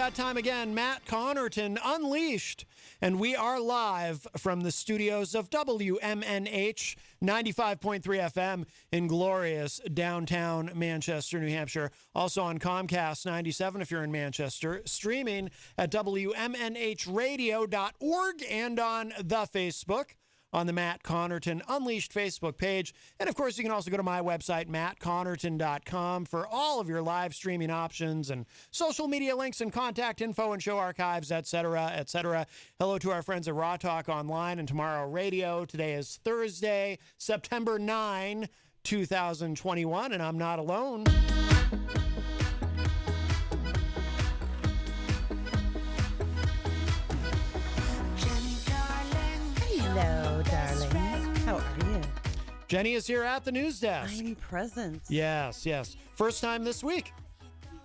that time again. Matt Connarton Unleashed. And we are live from the studios of WMNH 95.3 FM in glorious downtown Manchester, New Hampshire. Also on Comcast 97 if you're in Manchester. Streaming at WMNHradio.org and on the Facebook, on the Matt Connarton Unleashed Facebook page. And, of course, you can also go to my website, mattconnerton.com, for all of your live streaming options and social media links and contact info and show archives, etc., etc. Hello to our friends at Raw Talk Online and Tomorrow Radio. Today is Thursday, September 9, 2021, and I'm not alone. Hello, darling. How are you? Jenny is here at the news desk. I'm present. Yes, yes. First time this week.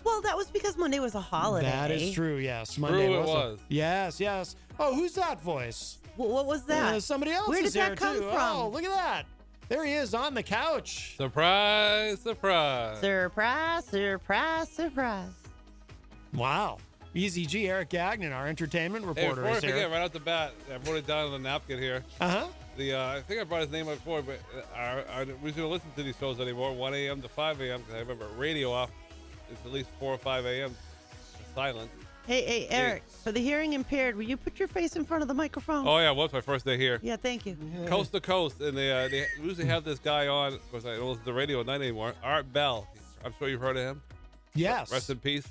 Well, that was because Monday was a holiday. That is true, yes. Monday True, it was. was. Yes, yes. Oh, who's that voice? What was that? Somebody else Where is did here, that come too. from? Oh, look at that. There he is on the couch. Surprise, surprise. Surprise, surprise, surprise. Wow. Eazy-G, Eric Gagnon, our entertainment reporter, Before I is here. forget, right off the bat, I wrote it down on the napkin here. Uh-huh. I think I brought his name up before, but we shouldn't listen to these shows anymore, 1 a.m. to 5 a.m., because I remember radio off. It's at least 4 or 5 a.m. Silent. Hey, Eric, for the hearing impaired, will you put your face in front of the microphone? Oh, yeah, well, it's my first day here. Yeah, thank you. Coast to coast, and they usually have this guy on. Of course, I don't listen to the radio at night anymore. Art Bell. I'm sure you've heard of him. Yes. Rest in peace.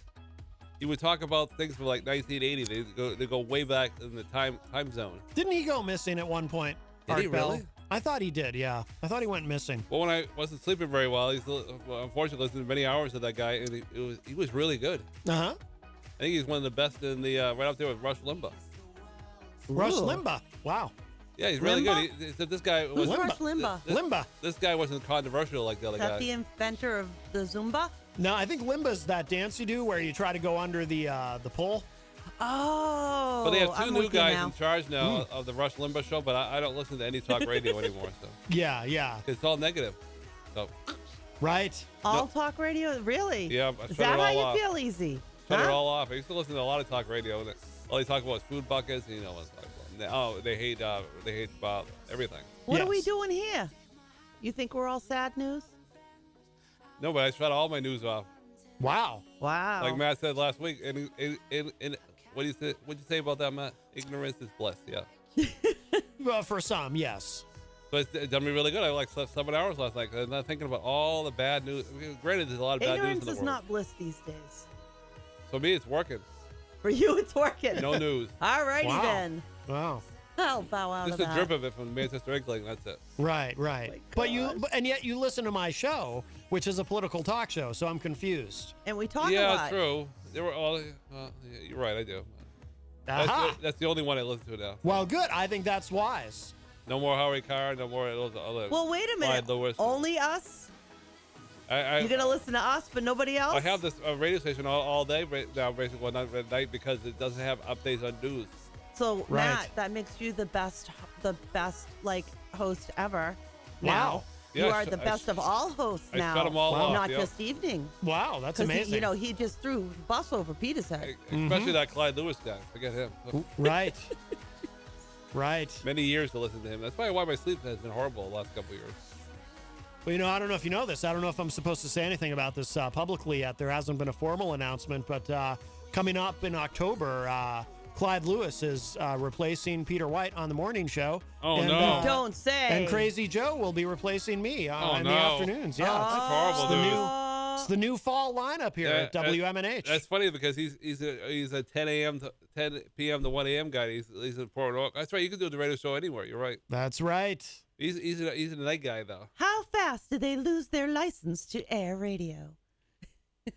He would talk about things from like 1980. They go way back in the time zone. Didn't he go missing at one point, Did Art he Bell? really? I thought he did, yeah. I thought he went missing. Well, when I wasn't sleeping very well, unfortunately listened to many hours of that guy, and he was really good. Uh-huh. I think he's one of the best in the right up there with Rush Limbaugh. Rush Ooh. Limbaugh. Wow. Yeah, he's really Limbaugh? good. Except this guy Who's was Rush Limbaugh? Limbaugh. This guy wasn't controversial like the other Is that guy. the inventor of the Zumba? No, I think Limba's that dance you do where you try to go under the pole. Oh, But they have two I'm new with you guys now. in charge now of the Rush Limbaugh show, but I don't listen to any talk radio anymore, so Yeah, yeah. it's all negative. So Right. All talk radio? Really? yeah, I Is shut that it how all you off. feel, Easy? Shut it Huh? all off. I used to listen to a lot of talk radio, and all they talk about is food buckets. And, what it's like. Oh, they hate everything. What are we Yes. doing here? You think we're all sad news? No, but I shut all my news off. Wow. Wow. Like Matt said last week, and what do you say? What'd you say about that, Matt? Ignorance is bliss. Yeah. Well, for some, yes. So it's done me really good. I slept 7 hours last night. 'Cause I'm not thinking about all the bad news. I mean, granted, there's a lot of bad news in Ignorance the is world. not bliss these days. So me, it's working. For you, it's working. No news. All righty Wow. then. Wow. I'll bow out Just of a that. drip of it from Manchester Inkling. That's it. Right, right. my But gosh. and yet you listen to my show, which is a political talk show, so I'm confused. And we talk a Yeah, lot. true. They were all. Yeah, you're right. I do. Aha. That's the only one I listen to now. Well, good. I think that's wise. No more Howie Carr. No more of those other. Well, wait a minute. Clyde Lewis. Only us? I You're going to listen to us, but nobody else? I have this radio station all day now, basically, well, not at night, because it doesn't have updates on news. So, Right. Matt, that makes you the best, like, host ever. Wow. Now. Yeah, You are the best of all hosts I now. shut 'em all off, Not yep. just evening. Wow, that's Because, amazing. he just threw the bus over Peter's head. Especially that Clyde Lewis guy. Forget him. Right. Right. Many years to listen to him. That's probably why my sleep has been horrible the last couple of years. Well, I don't know if you know this. I don't know if I'm supposed to say anything about this publicly yet. There hasn't been a formal announcement, but coming up in October, Clyde Lewis is replacing Peter White on the morning show. Oh, and, no. Don't say. And Crazy Joe will be replacing me in the afternoons. Yeah, That's horrible news. it's the new fall lineup here at WMNH. That's funny because he's a 10 a.m. to 10 p.m. to 1 a.m. guy. He's in Port Oak. That's right. You can do the radio show anywhere. You're right. That's right. He's a night guy though. How fast did they lose their license to air radio?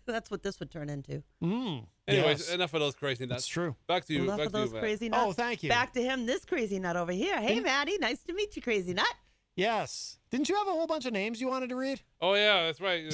That's what this would turn into. Mm, Anyways, yes. enough of those crazy nuts. That's true. Back to you. Enough back of to you, those Matt. crazy nuts. Oh, thank you. Back to him, this crazy nut over here. Hey, Maddie, nice to meet you, crazy nut. Yes. Didn't you have a whole bunch of names you wanted to read? Oh yeah, that's right.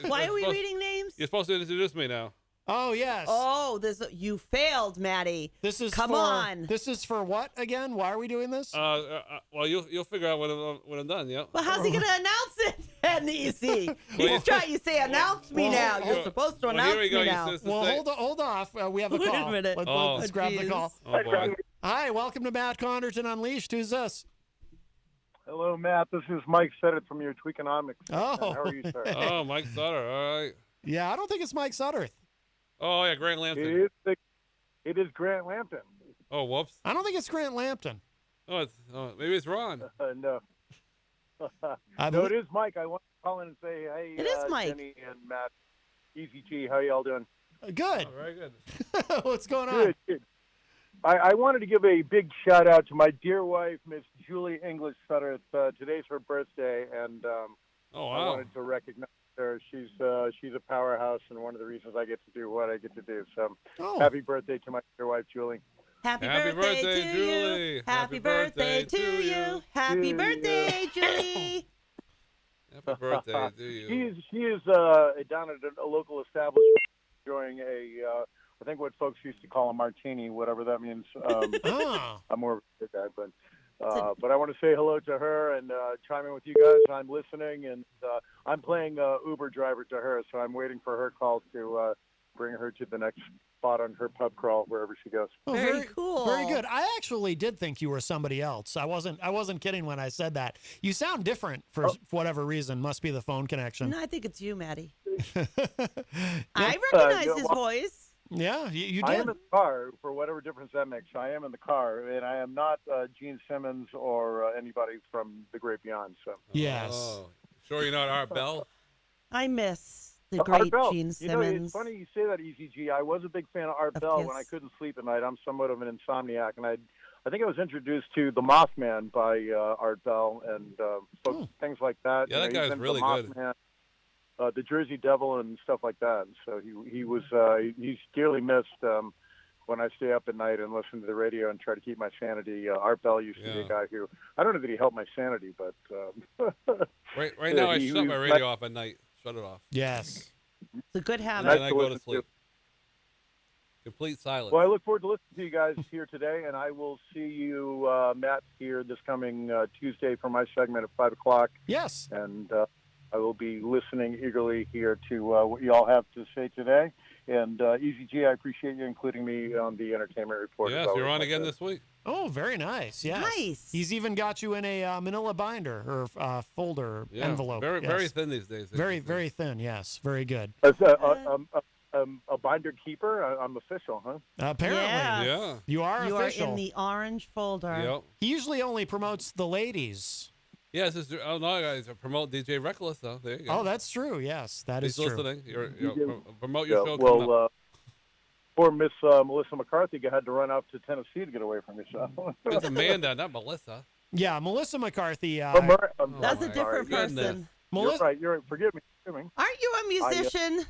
Why are we reading names? You're supposed to introduce me now. Oh, yes. Oh, you failed, Maddie. This is Come for, on. This is for what again? Why are we doing this? Well, you'll figure out when I'm done. Yeah. Well, how's he going to announce it then, Easy? He's trying. You say, announce me now. You're supposed to announce here we go. me now. Well, hold off. We have a Wait a call. minute. Let's grab the geez. call. Oh boy. Hi, welcome to Matt Connarton Unleashed. Who's this? Hello, Matt. This is Mike Sedit from your Tweakonomics. Oh. How are you, sir? Oh, Mike Sutter. All right. Yeah, I don't think it's Mike Sutterth. Oh yeah, Grant Lampton. It is Grant Lampton. Oh, whoops. I don't think it's Grant Lampton. Oh, maybe it's Ron. No. I No, believe- it is Mike. I want to call in and say, hey, It is Mike. Jenny and Matt, Eazy-G, how y'all doing? Good. Oh, very good. What's going on? Good. I wanted to give a big shout out to my dear wife, Miss Julie English Sutter. Today's her birthday, and Oh I wow. wanted to recognize her. She's a powerhouse, and one of the reasons I get to do what I get to do. So, Oh. happy birthday to my dear wife, Julie. Happy Happy birthday birthday, to Julie. you. Happy birthday to you. Happy To birthday, Julie. Happy birthday to you. She is down at a local establishment enjoying I think what folks used to call a martini, whatever that means. Oh. I'm more of a guy, but I want to say hello to her and chime in with you guys. I'm listening, and I'm playing Uber driver to her, so I'm waiting for her call to bring her to the next spot on her pub crawl, wherever she goes. Oh, Very cool. Very good. I actually did think you were somebody else. I wasn't kidding when I said that. You sound different for whatever reason. Must be the phone connection. No, I think it's you, Maddie. I recognize his voice. Yeah, you I did. am in the car, for whatever difference that makes. I am in the car, and I am not Gene Simmons or anybody from the great beyond. So Yes. Oh, sure you're not Art Bell? I miss the Art great Bell. Gene You know, Simmons. it's funny you say that, Eazy-G. I was a big fan of Art Of Bell Kiss. when I couldn't sleep at night. I'm somewhat of an insomniac, and I think I was introduced to The Mothman by Art Bell and things like that. Yeah, that he's guy's into really the good. Mothman, the Jersey Devil and stuff like that. And so he's dearly missed when I stay up at night and listen to the radio and try to keep my sanity. Art Bell used to be a Yeah. guy who, I don't know that he helped my sanity, but Right Yeah, now I he shut my was- radio off at night. Shut it off. Yes. It's a good And habit. then Nice I to go to listen to. sleep. Complete silence. Well, I look forward to listening to you guys here today, and I will see you, Matt, here this coming Tuesday for my segment at 5 o'clock. Yes. And I will be listening eagerly here to what you all have to say today. And Eazy-G, I appreciate you including me on the entertainment report. Yes, as always, you're on my again friend. this week. Oh, very nice. Yes. Nice. He's even got you in a manila binder or folder Yeah, envelope. Very, Yes. very thin these days. Very, very thin. Yes. Very good. As a binder keeper, I'm official, huh? Apparently, Yeah. Yeah. you are You official. are in the orange folder. Yep. He usually only promotes the ladies. Yes, oh no, guys, promote DJ Reckless though. There you go. Oh, that's true. Yes, that He's is true. listening. You Promote your show. well, coming up. poor Miss Melissa McCarthy had to run out to Tennessee to get away from yourself. It's Amanda, not Melissa. Yeah, Melissa McCarthy. That's a my different goodness. person. You're Melissa, right. You're right. Forgive me. Aren't you a musician?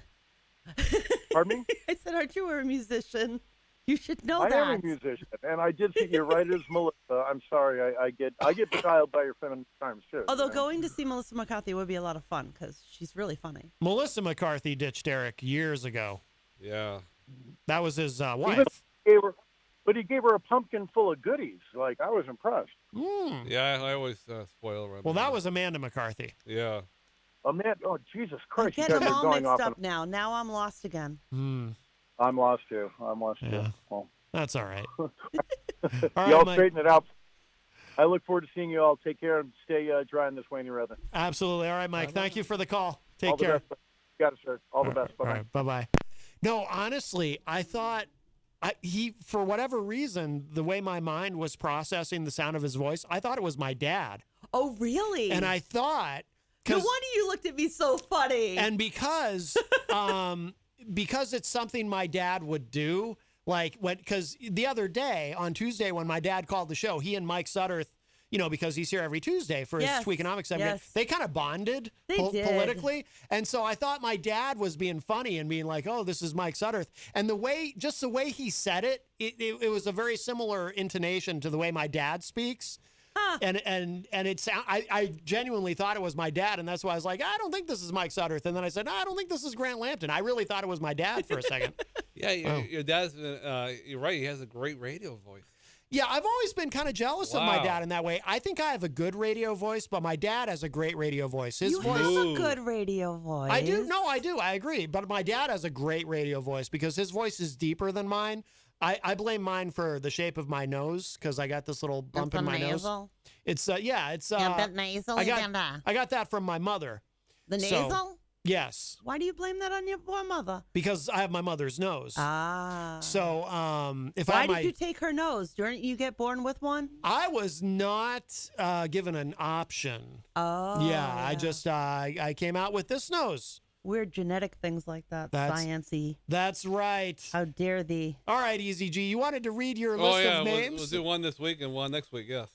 Pardon me? I said, aren't you a musician? You should know I that. am a musician, and I did see you're right. It is Melissa. I'm sorry. I get beguiled by your feminine charms too. Although you know? going to see Melissa McCarthy would be a lot of fun because she's really funny. Melissa McCarthy ditched Eric years ago. Yeah. That was his wife. But he gave her a pumpkin full of goodies. Like, I was impressed. Hmm. Yeah, I always spoil her. Well, that was Amanda McCarthy. Yeah. Man, oh Jesus I Christ! get you guys them are all going mixed off. up now. Now I'm lost again. Hmm. I'm lost too. Yeah. Well, That's all right. All right, y'all Mike. straighten it out. I look forward to seeing you all. Take care and stay dry in this rainy weather. Absolutely. All right, Mike. Thank you for the call. Take All the care. best. You got it, sir. All the best. Bye. All right. Bye-bye. No, honestly, I thought he, for whatever reason, the way my mind was processing the sound of his voice, I thought it was my dad. Oh, really? And I thought, no wonder you looked at me so funny. and because it's something my dad would do, like because the other day on Tuesday when my dad called the show, he and Mike Sutterth, because he's here every Tuesday for his Yes, Tweakonomics segment, yes. they kind of bonded They did. politically. And so I thought my dad was being funny and being like, oh, this is Mike Sutterth. And the way he said it, it was a very similar intonation to the way my dad speaks. and it's I genuinely thought it was my dad, and that's why I was like, I don't think this is Mike Sutterth, and then I said, no, I don't think this is Grant Lampton. I really thought it was my dad for a second. Yeah, your dad's. You're right. He has a great radio voice. Yeah, I've always been kind of jealous of my Wow. dad in that way. I think I have a good radio voice, but my dad has a great radio voice. His You voice. have a good radio voice. I do. No, I do. I agree. But my dad has a great radio voice because his voice is deeper than mine. I blame mine for the shape of my nose because I got this little bump in my nose. It's it's nasal. I got that from my mother. The So- nasal? Yes, Why do you blame that on your poor mother? because I have my mother's nose. Ah. So if I Why had my, did you take her nose? Didn't you get born with one? I was not given an option. Oh. Yeah, I just I came out with this nose. Weird genetic things like that. That's- Science-y. That's right. How dare thee? All right, Eazy-G, you wanted to read your Oh list yeah, of names? we'll do one this week and one next week. Yes.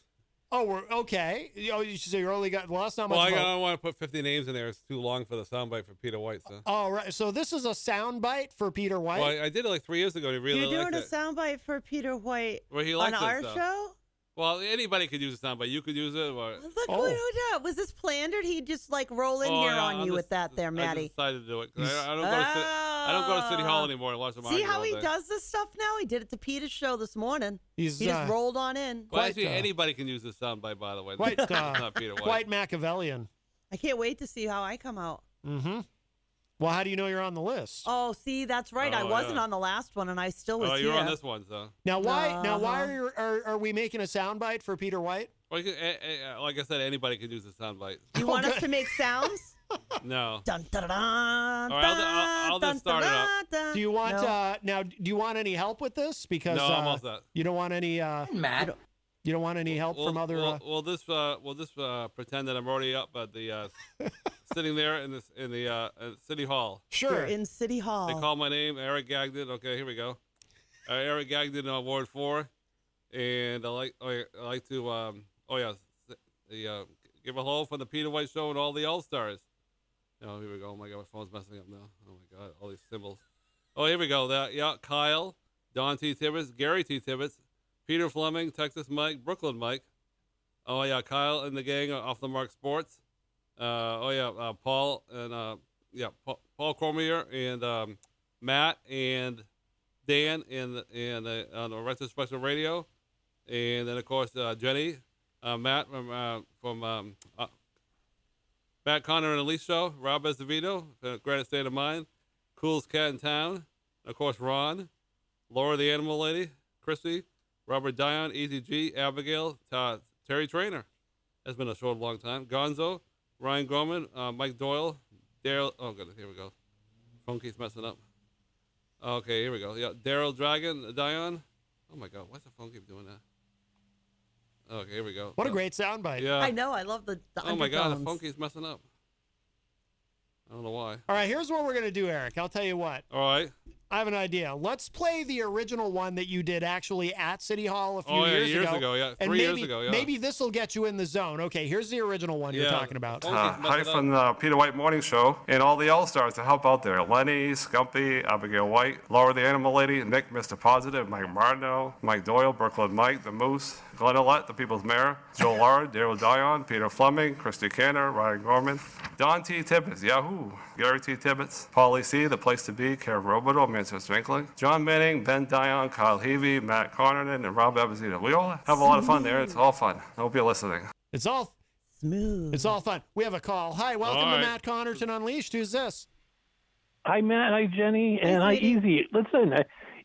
Oh, we're okay. Oh, so you only got that's not much. Well, I vote. don't want to put 50 names in there. It's too long for the soundbite for Peter White. So. All right. So this is a sound bite for Peter White. Well, I did it like 3 years ago. And he really You're liked doing a it. soundbite for Peter White Well, he on likes our it, so. show? Well, anybody could use a soundbite. You could use it. Or, Look Oh. what that. Was this planned or did he just like roll in here yeah, on I'm you just- with that there, I Matty? just decided to do it. 'Cause I don't go to I don't go to City Hall anymore and watch them See argue how all he day. does this stuff now? He did it to Peter's show this morning. He's He just rolled on in. Well, quite, actually, anybody can use this soundbite, by the way. quite, It's not Peter White. quite Machiavellian. I can't wait to see how I come out. Mm-hmm. Well, how do you know you're on the list? Oh, see, that's right. I Oh, wasn't yeah. on the last one, and I still was Oh, here. you're on this one, so. Now, why? Now, why Uh-huh. are we making a soundbite for Peter White? Well, you can, like I said, anybody can use the soundbite. You want us Okay. to make sounds? No. Dun, dun, dun, dun, All right, I'll just start it up. dun, dun. Do you want No. now? Do you want any help with this? Because No, I'm all set. you don't want any. Matt. You don't want any help from other. We'll just pretend that I'm already up at the sitting there in the City Hall. Sure. You're in City Hall. They call my name, Eric Gagnon. Okay, here we go. Eric Gagnon, Ward 4, and I like to give a hello from the Peter White Show and all the All Stars. Oh, here we go. Oh my God, my phone's messing up now. Oh my God, all these symbols. Oh, here we go. Kyle, Don T. Tibbetts, Gary T. Tibbetts, Peter Fleming, Texas Mike, Brooklyn Mike. Oh yeah, Kyle and the gang off the Mark Sports. Paul and Paul Cormier and Matt and Dan and on the Retro Special Radio, and then of course Jenny, Matt from Matt Connor and Elise Show, Rob Esdevito, Granite State of Mind, Coolest Cat in Town, and of course Ron, Laura the Animal Lady, Chrissy, Robert Dion, Eazy-G, Abigail, Terry Trainer. That's been a show a long time. Gonzo, Ryan Gorman, Mike Doyle, Daryl. Oh, good. Here we go. Phone keeps messing up. Okay, here we go. Yeah, Daryl Dragon, Dion. Oh my God, why's the phone keep doing that? Okay, here we go. What a great soundbite. Yeah. I know. I love the Oh my God, the undertones. phone keeps messing up. I don't know why. All right, here's what we're gonna do, Eric. I'll tell you what. All right. I have an idea. Let's play the original one that you did actually at City Hall a few Oh, yeah, years years ago. ago, yeah. And 3 years maybe, ago, yeah. Maybe this will get you in the zone. Okay, here's the original one you're Yeah. talking about. Oh, Hi from the Peter White Morning Show and all the All-Stars to help out there. Lenny, Scumpy, Abigail White, Laura the Animal Lady, Nick, Mr. Positive, Mike Martineau, Mike Doyle, Brooklyn Mike, The Moose, Glenn Ollett, the People's Mayor, Joe Lara, Daryl Dion, Peter Fleming, Christy Canner, Ryan Gorman, Don T. Tibbetts, Yahoo, Gary T. Tibbetts, Paulie C., The Place to Be, Kara Robido, Manchester Winkling, John Manning, Ben Dion, Kyle Heavey, Matt Connarton, and Rob Abazito. We all have a lot of fun there. It's all fun. I hope you're listening. It's all Smooth. It's all fun. We have a call. Hi, welcome All to right. Matt Connarton Unleashed. Who's this? Hi, Matt. Hi, Jenny. And hi, sweetie. Easy. Listen,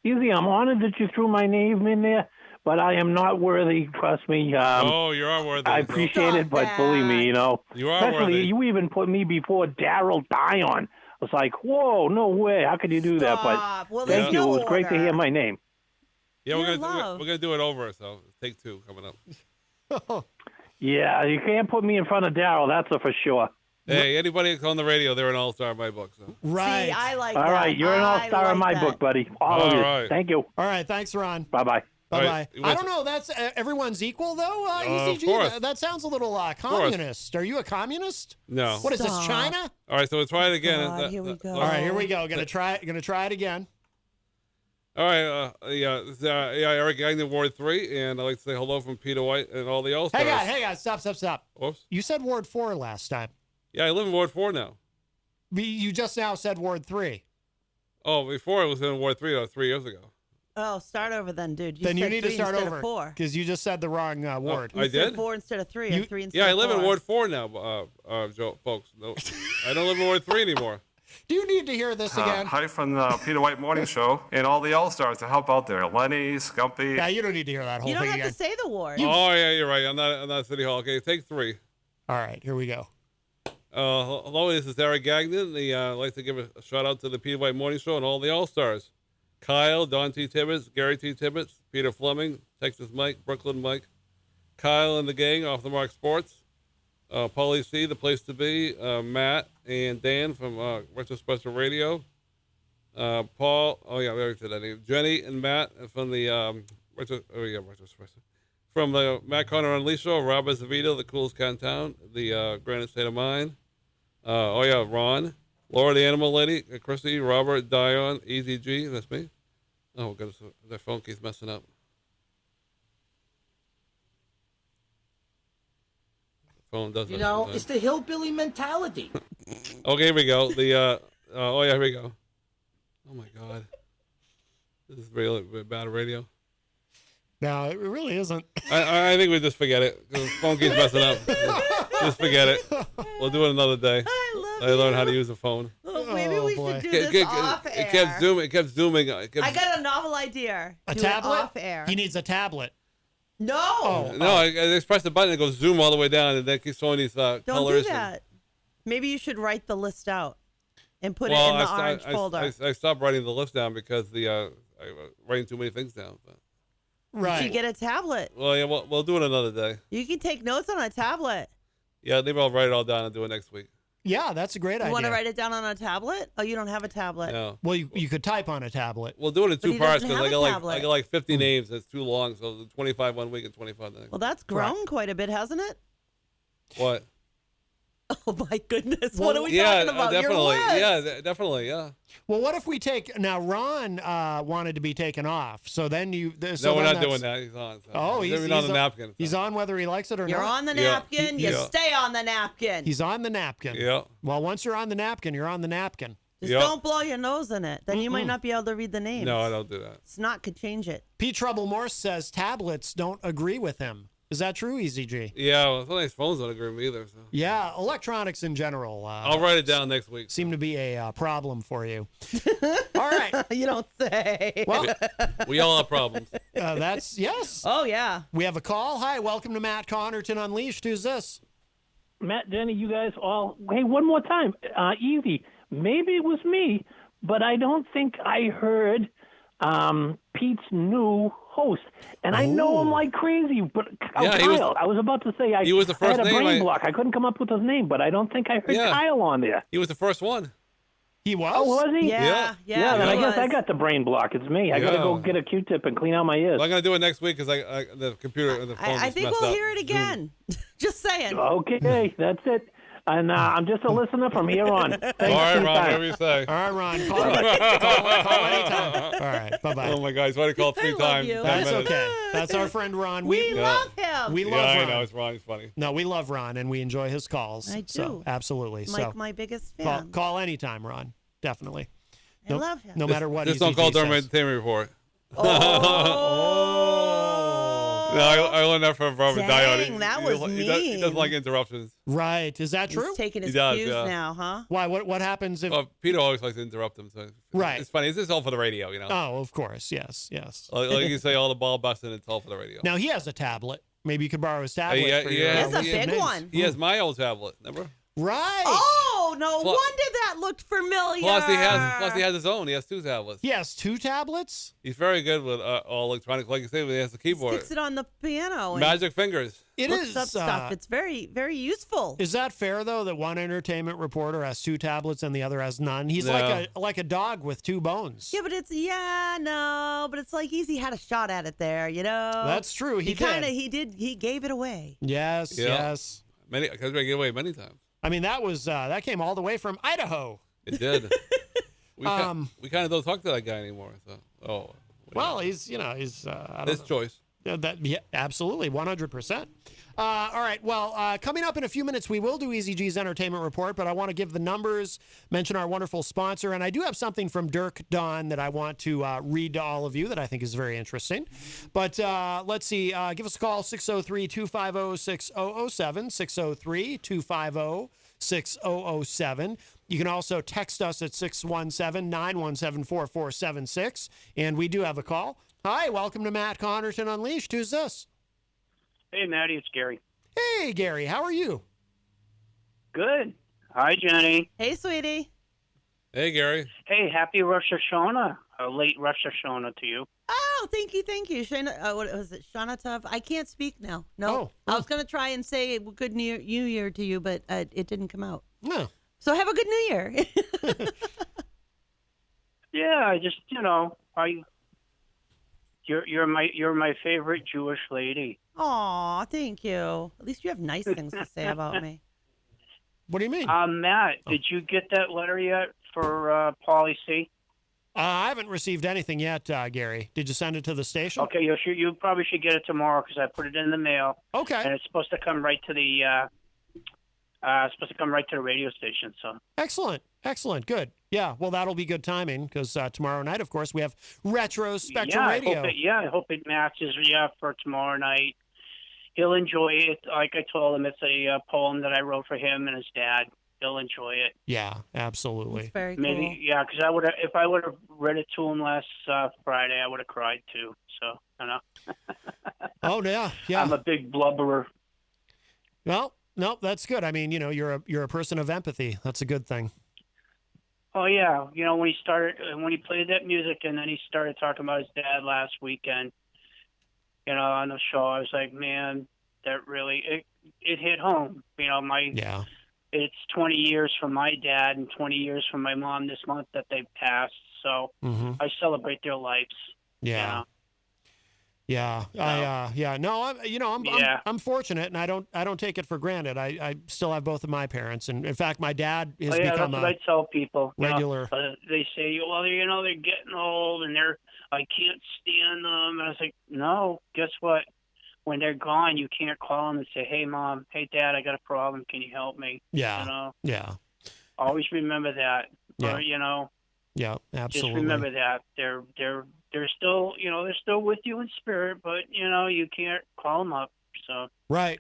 Easy, I'm honored that you threw my name in there, but I am not worthy. Trust me. you are worthy. I so- appreciate it, but Stop believe me, that. you know. You are Especially, worthy. you even put me before Daryl Dion. I was like, whoa, no way. How could you do that? Stop. But Well, thank there's you. no It was great to order. hear my name. Yeah, we're Your gonna love. we're gonna do it over. So take 2 coming up. Yeah, you can't put me in front of Daryl. That's a for sure. Hey, anybody on the radio, they're an all-star in my book. So. Right. See, I like All that. right, you're an I all-star in like my that. book, buddy. All of All you. right. Thank you. All right. Thanks, Ron. Bye-bye. Bye All bye. right, I don't know. That's everyone's equal though. Of Eazy-G? course. That sounds a little communist. Are you a communist? No. What is this, Stop. China? All right, so we'll try it again. God, here we go. All right, here we go. Gonna try it again. All right, Eric Gagnon, Ward 3, and I'd like to say hello from Peter White and all the All-Stars. Hang on, stop. Whoops. You said Ward 4 last time. Yeah, I live in Ward 4 now. You just now said Ward 3. Oh, before I was in Ward 3, 3 years ago. Oh, start over then, dude. Then you said need to 3 start instead over of 4. because you just said the wrong ward. I You said did? 4 instead of 3, or 3 instead Yeah, I of live 4. in Ward 4 now, Joe, folks. No, I don't live in Ward 3 anymore. Do you need to hear this again? Hi from the Peter White Morning Show and all the All-Stars to help out there. Lenny, Scumpy. Yeah, you don't need to hear that whole You don't thing have again. to say the ward. Oh, yeah, you're right. I'm not at City Hall. Okay, take 3. All right, here we go. Hello, this is Eric Gagnon. I'd like to give a shout out to the Peter White Morning Show and all the All-Stars. Kyle, Don T. Tibbetts, Gary T. Tibbetts, Peter Fleming, Texas Mike, Brooklyn Mike, Kyle and the gang, Off the Mark Sports, Paulie C., The Place to Be, Matt and Dan from Retro Special Radio, Paul, we already said that name, Jenny and Matt from the Retro Special. From the Matt Connor Unleashed Show, Rob Azevedo, The Coolest Cat in Town, the Granite State of Mind, Ron, Laura the Animal Lady, Chrissy, Robert, Dion, Eazy-G, that's me. Oh, goodness, their phone keeps messing up. Phone doesn't. It's the hillbilly mentality. Okay, here we go. Here we go. Oh my God, this is really bad radio. No, it really isn't. I think we just forget it. The phone keeps messing up. Just forget it. We'll do it another day. I learned how to use a phone. Oh, maybe we boy. should do this off air. It kept zooming. I got a novel idea. A Do it tablet? off air. He needs a tablet. No. No, I just press the button. It goes zoom all the way down, and then keeps showing these Don't colors. do that. Maybe you should write the list out and put Well, it in the orange folder. I stopped writing the list down because I was writing too many things down. But. Right. You should get a tablet. Well, yeah, we'll do it another day. You can take notes on a tablet. Yeah, maybe I'll write it all down and do it next week. Yeah, that's a great idea. You want to write it down on a tablet? Oh, you don't have a tablet. No. Well, you could type on a tablet. We'll do it in But 2 he parts doesn't because have a I tablet. got like 50 names. It's too long. So 25 one week and 25 the next. Well, that's grown quite a bit, hasn't it? What? Oh my goodness! Well, What are we Yeah, talking about? definitely. Your list. Yeah, definitely. Yeah. Well, what if we take now? Ron wanted to be taken off, so then you. So No, we're then not doing that's- that. He's on. So. Oh, he's even on the napkin. He's on whether he likes it or You're not. on the Yeah. napkin. You Yeah. stay on the napkin. He's on the napkin. Yeah. Well, once you're on the napkin, you're on the napkin. Just Yep. don't blow your nose in it. Then you might not be able to read the names. No, I don't do that. Snot could change it. P. Trouble Morse says tablets don't agree with him. Is that true, Eazy-G? Yeah, well, sometimes phones don't agree with me either. So. Yeah, electronics in general. I'll write it down next week. Seem to be a problem for you. All right. You don't say. Well, We all have problems. that's yes. Oh yeah. We have a call. Hi, welcome to Matt Connarton Unleashed. Who's this? Matt, Jenny, you guys all. Hey, one more time. Easy. Maybe it was me, but I don't think I heard Pete's new host. And I know him like crazy, but Yeah, Kyle, I was about to say he was the first I had a name brain block. I couldn't come up with his name, but I don't think I heard Yeah. Kyle on there. He was the first one. He was? Oh, was he? Yeah. Yeah, then he I guess I was. got the brain block. It's me. I got to Yeah. go get a Q-tip and clean out my ears. Well, I'm gonna do it next week because the computer, the phone. I just think messed we'll up. hear it again. Just saying. Okay, that's it. And I'm just a listener from here on. Thanks All right, for your Ron, time. whatever you say. All right, Ron. Call anytime. All right. Bye-bye. Oh my God, he's already called 3 love times. you. 10 That's minutes. okay. That's our friend Ron. We love him. We love Yeah, I Ron. know it's Ron. He's funny. No, we love Ron, and we enjoy his calls. I So, do. absolutely. Mike, So my biggest call, fan. call anytime, Ron. Definitely. I love him. No matter what. Just don't call Eazy-G during my says. entertainment report. Oh. No, I learned that from Robert Dang, Dion. that was he mean. doesn't like interruptions. Right. Is that true? He's taking his He does, cues yeah. now, huh? Why? What happens if? Well, Peter always likes to interrupt him. So Right. It's funny. It's just all for the radio, you know. Oh, of course. Yes. Yes. Like you say, all the ball busting, it's all for the radio. Now he has a tablet. Maybe you could borrow his tablet. yeah, for yeah. your, It's a he- big names. one. He has my old tablet. Remember? Right. Oh, no Plus- wonder that looked familiar. Plus he has his own. He has 2 tablets. He has 2 tablets. He's very good with all electronic. Like you say, when he has the keyboard. Sticks it on the piano and Magic fingers. It looks is up stuff. It's very, very useful. Is that fair though? That one entertainment reporter has 2 tablets and the other has none. He's No. like a dog with 2 bones. Yeah, but it's but it's like Easy had a shot at it there, you know. That's true. He he gave it away. Yes. Yeah. Yes. Because we get away many times. I mean, that was that came all the way from Idaho. It did. We Um, kind of don't talk to that guy anymore. So, Well, he's I don't His know. choice. Yeah, absolutely, 100%. All right, well, coming up in a few minutes, we will do Eazy-G's Entertainment Report, but I want to give the numbers, mention our wonderful sponsor, and I do have something from Dirk Don that I want to read to all of you that I think is very interesting. But let's see, give us a call, 603-250-6007, 603-250-6007. You can also text us at 617-917-4476, and we do have a call. Hi, welcome to Matt Connarton Unleashed. Who's this? Hey, Maddie, it's Gary. Hey, Gary, how are you? Good. Hi, Jenny. Hey, sweetie. Hey, Gary. Hey, happy Rosh Hashanah. A late Rosh Hashanah to you. Oh, thank you. Shana, what was it? Shana Tov? I can't speak now. No. I was going to try and say good New Year to you, but it didn't come out. No. So have a good New Year. Yeah, I just, you're my favorite Jewish lady. Aw, thank you. At least you have nice things to say about me. What do you mean? Matt, did you get that letter yet for Pauly C? I haven't received anything yet, Gary. Did you send it to the station? Okay, you probably should get it tomorrow because I put it in the mail. Okay. And it's supposed to come right to the radio station. So Excellent. Good. Yeah. Well, that'll be good timing because tomorrow night, of course, we have Retro Spectrum yeah, Radio. I hope it matches. Yeah, for tomorrow night. He'll enjoy it. Like I told him, it's a poem that I wrote for him and his dad. He'll enjoy it. Yeah, absolutely. It's very Maybe, cool. yeah, because if I would have read it to him last Friday, I would have cried too. So, Oh yeah. I'm a big blubberer. Well, no, that's good. I mean, you're a person of empathy. That's a good thing. Oh yeah, when he played that music and then he started talking about his dad last weekend, on the show, I was like, man, that really it hit home. Yeah. It's 20 years from my dad and 20 years from my mom this month that they passed. So I celebrate their lives. Yeah. Yeah. I'm fortunate, and I don't take it for granted. I still have both of my parents, and in fact, my dad has become that's what I tell people. Regular. They say, well, they're getting old, and I can't stand them. And I was like, no, guess what? When they're gone, you can't call them and say, hey, Mom, hey, Dad, I got a problem. Can you help me? Yeah. Yeah. Always remember that. Yeah. Or, Yeah, absolutely. just remember that. They're still, they're still with you in spirit, but, you can't call them up. So. Right.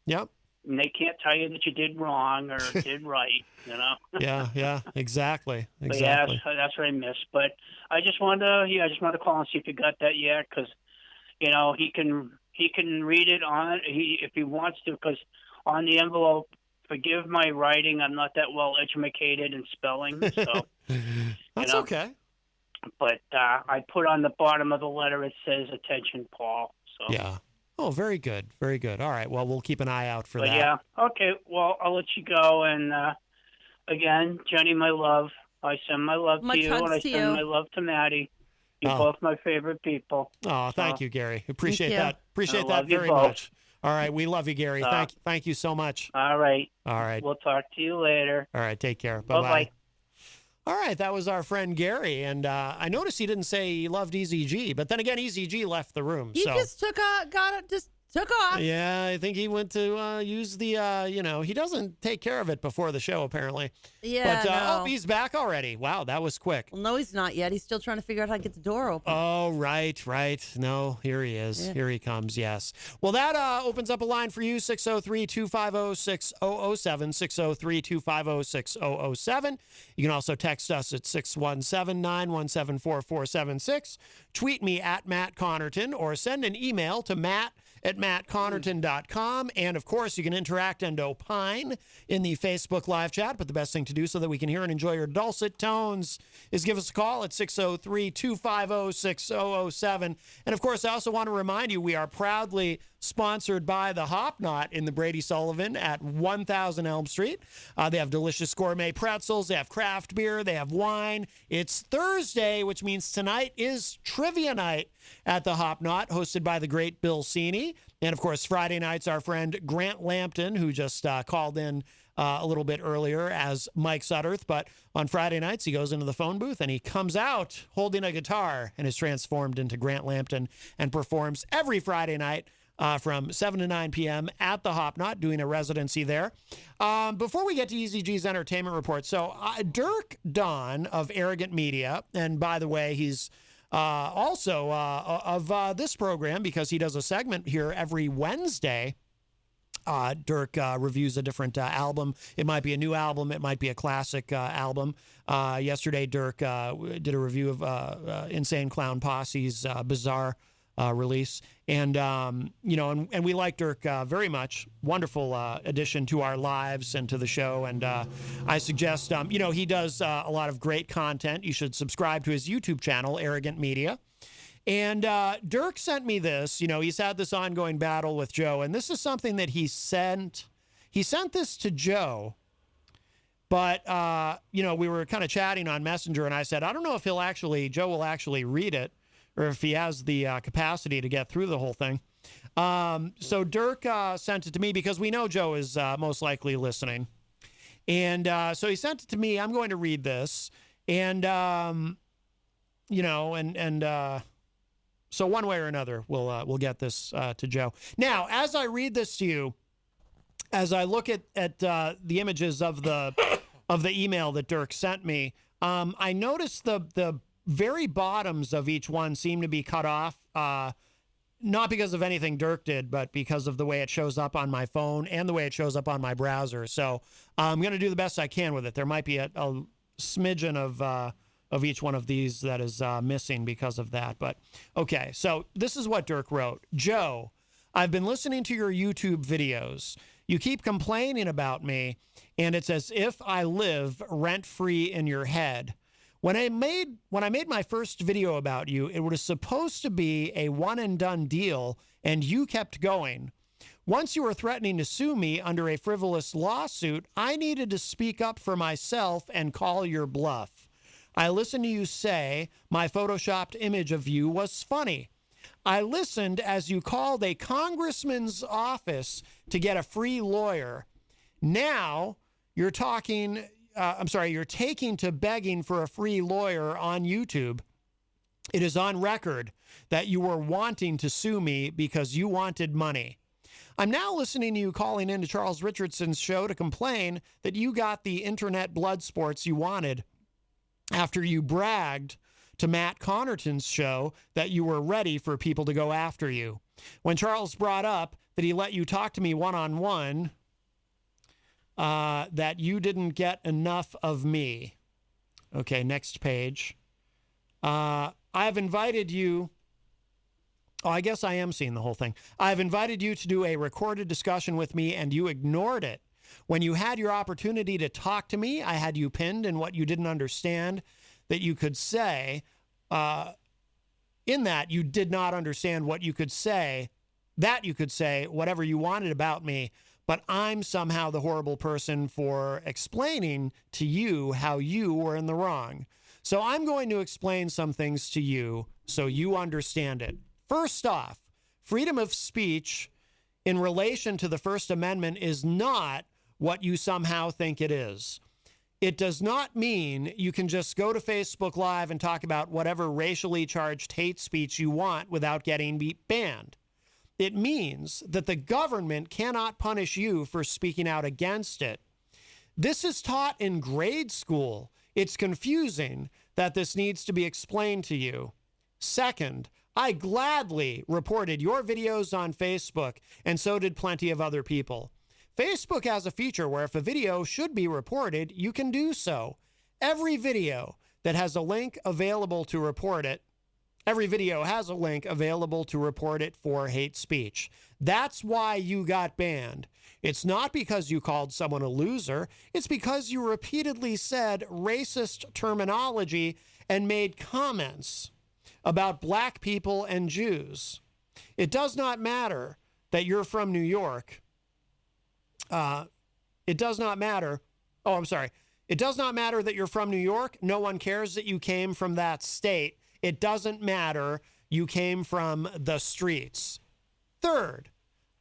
Yep. And they can't tell you that you did wrong or did right, Yeah, exactly. But yeah, that's what I missed. But I just wanted to call and see if you got that yet, because he can read it if he wants to, because on the envelope, forgive my writing, I'm not that well educated in spelling, so that's okay. But I put on the bottom of the letter, it says attention, Paul. So yeah. Oh, very good. All right. Well, we'll keep an eye out for that. Yeah. Okay. Well, I'll let you go. And again, Jenny, my love, I send my love to you, and I send my love to Maddie. You're both my favorite people. Oh, thank you, Gary. Appreciate Thank you. that. Appreciate that very much. All right. We love you, Gary. Thank you so much. All right. All right. We'll talk to you later. All right. Take care. Bye-bye. Bye-bye. All right. That was our friend Gary. And I noticed he didn't say he loved Eazy-G, but then again, Eazy-G left the room. He just took off. Yeah, I think he went to use the, he doesn't take care of it before the show, apparently. Yeah, But, no. he's back already. Wow, that was quick. Well, no, he's not yet. He's still trying to figure out how to get the door open. Oh, right. No, here he is. Yeah. Here he comes, yes. Well, that opens up a line for you, 603-250-6007, 603-250-6007. You can also text us at 617-917-4476. Tweet me at Matt Connarton, or send an email to matt@mattconnerton.com. And, of course, you can interact and opine in the Facebook live chat. But the best thing to do so that we can hear and enjoy your dulcet tones is give us a call at 603-250-6007. And, of course, I also want to remind you we are proudly sponsored by the Hop Knot in the Brady Sullivan at 1000 Elm Street. They have delicious gourmet pretzels. They have craft beer. They have wine. It's Thursday, which means tonight is trivia night at the Hop Knot, hosted by the great Bill Cini. And, of course, Friday night's our friend Grant Lampton, who just called in a little bit earlier as Mike Sutterth, but on Friday nights he goes into the phone booth and he comes out holding a guitar and is transformed into Grant Lampton and performs every Friday night from 7 to 9 p.m. at the Hop Knot, doing a residency there. Before we get to Eazy-G's entertainment report, so Dirk Don of Arrogant Media, and by the way, he's also of this program because he does a segment here every Wednesday. Dirk reviews a different album. It might be a new album. It might be a classic album. Yesterday, Dirk did a review of Insane Clown Posse's Bizarre release. And, and we like Dirk very much. Wonderful addition to our lives and to the show. And I suggest, he does a lot of great content. You should subscribe to his YouTube channel, Arrogant Media. And Dirk sent me this. He's had this ongoing battle with Joe, and this is something that he sent. He sent this to Joe, but, we were kind of chatting on Messenger, and I said, I don't know if Joe will actually read it, or if he has the capacity to get through the whole thing. So Dirk sent it to me because we know Joe is most likely listening. And so he sent it to me. I'm going to read this. And, so one way or another, we'll get this to Joe. Now, as I read this to you, as I look at the images of the email that Dirk sent me, I noticed the very bottoms of each one seem to be cut off, not because of anything Dirk did, but because of the way it shows up on my phone and the way it shows up on my browser. So I'm going to do the best I can with it. There might be a smidgen of each one of these that is missing because of that. But okay, so this is what Dirk wrote. Joe, I've been listening to your YouTube videos. You keep complaining about me, and it's as if I live rent-free in your head. When I made my first video about you, it was supposed to be a one-and-done deal, and you kept going. Once you were threatening to sue me under a frivolous lawsuit, I needed to speak up for myself and call your bluff. I listened to you say my photoshopped image of you was funny. I listened as you called a congressman's office to get a free lawyer. Now you're taking to begging for a free lawyer on YouTube. It is on record that you were wanting to sue me because you wanted money. I'm now listening to you calling into Charles Richardson's show to complain that you got the internet blood sports you wanted after you bragged to Matt Connarton's show that you were ready for people to go after you. When Charles brought up that he let you talk to me one-on-one, that you didn't get enough of me. Okay, next page. I've invited you. Oh, I guess I am seeing the whole thing. I've invited you to do a recorded discussion with me, and you ignored it. When you had your opportunity to talk to me, I had you pinned, and what you didn't understand that you could say, in that you did not understand what you could say, that you could say whatever you wanted about me, but I'm somehow the horrible person for explaining to you how you were in the wrong. So I'm going to explain some things to you so you understand it. First off, freedom of speech in relation to the First Amendment is not what you somehow think it is. It does not mean you can just go to Facebook Live and talk about whatever racially charged hate speech you want without getting banned. It means that the government cannot punish you for speaking out against it. This is taught in grade school. It's confusing that this needs to be explained to you. Second, I gladly reported your videos on Facebook, and so did plenty of other people. Facebook has a feature where if a video should be reported, you can do so. Every video that has a link available to report it, every video has a link available to report it for hate speech. That's why you got banned. It's not because you called someone a loser. It's because you repeatedly said racist terminology and made comments about black people and Jews. It does not matter that you're from New York. It does not matter. Oh, I'm sorry. It does not matter that you're from New York. No one cares that you came from that state. It doesn't matter. You came from the streets. Third,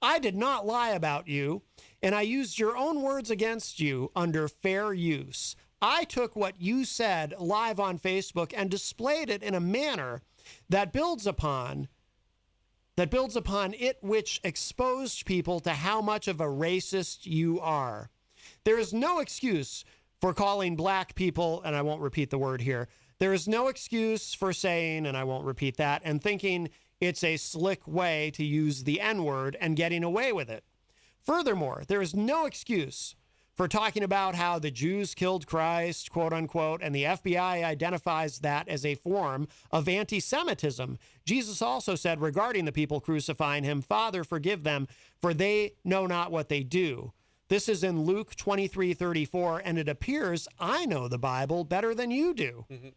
I did not lie about you, and I used your own words against you under fair use. I took what you said live on Facebook and displayed it in a manner that builds upon it, which exposed people to how much of a racist you are. There is no excuse for calling black people, and I won't repeat the word here. There is no excuse for saying, and I won't repeat that, and thinking it's a slick way to use the N-word and getting away with it. Furthermore, there is no excuse for talking about how the Jews killed Christ, quote unquote, and the FBI identifies that as a form of anti-Semitism. Jesus also said regarding the people crucifying him, Father, forgive them, for they know not what they do. This is in Luke 23:34, and it appears I know the Bible better than you do. Mm-hmm.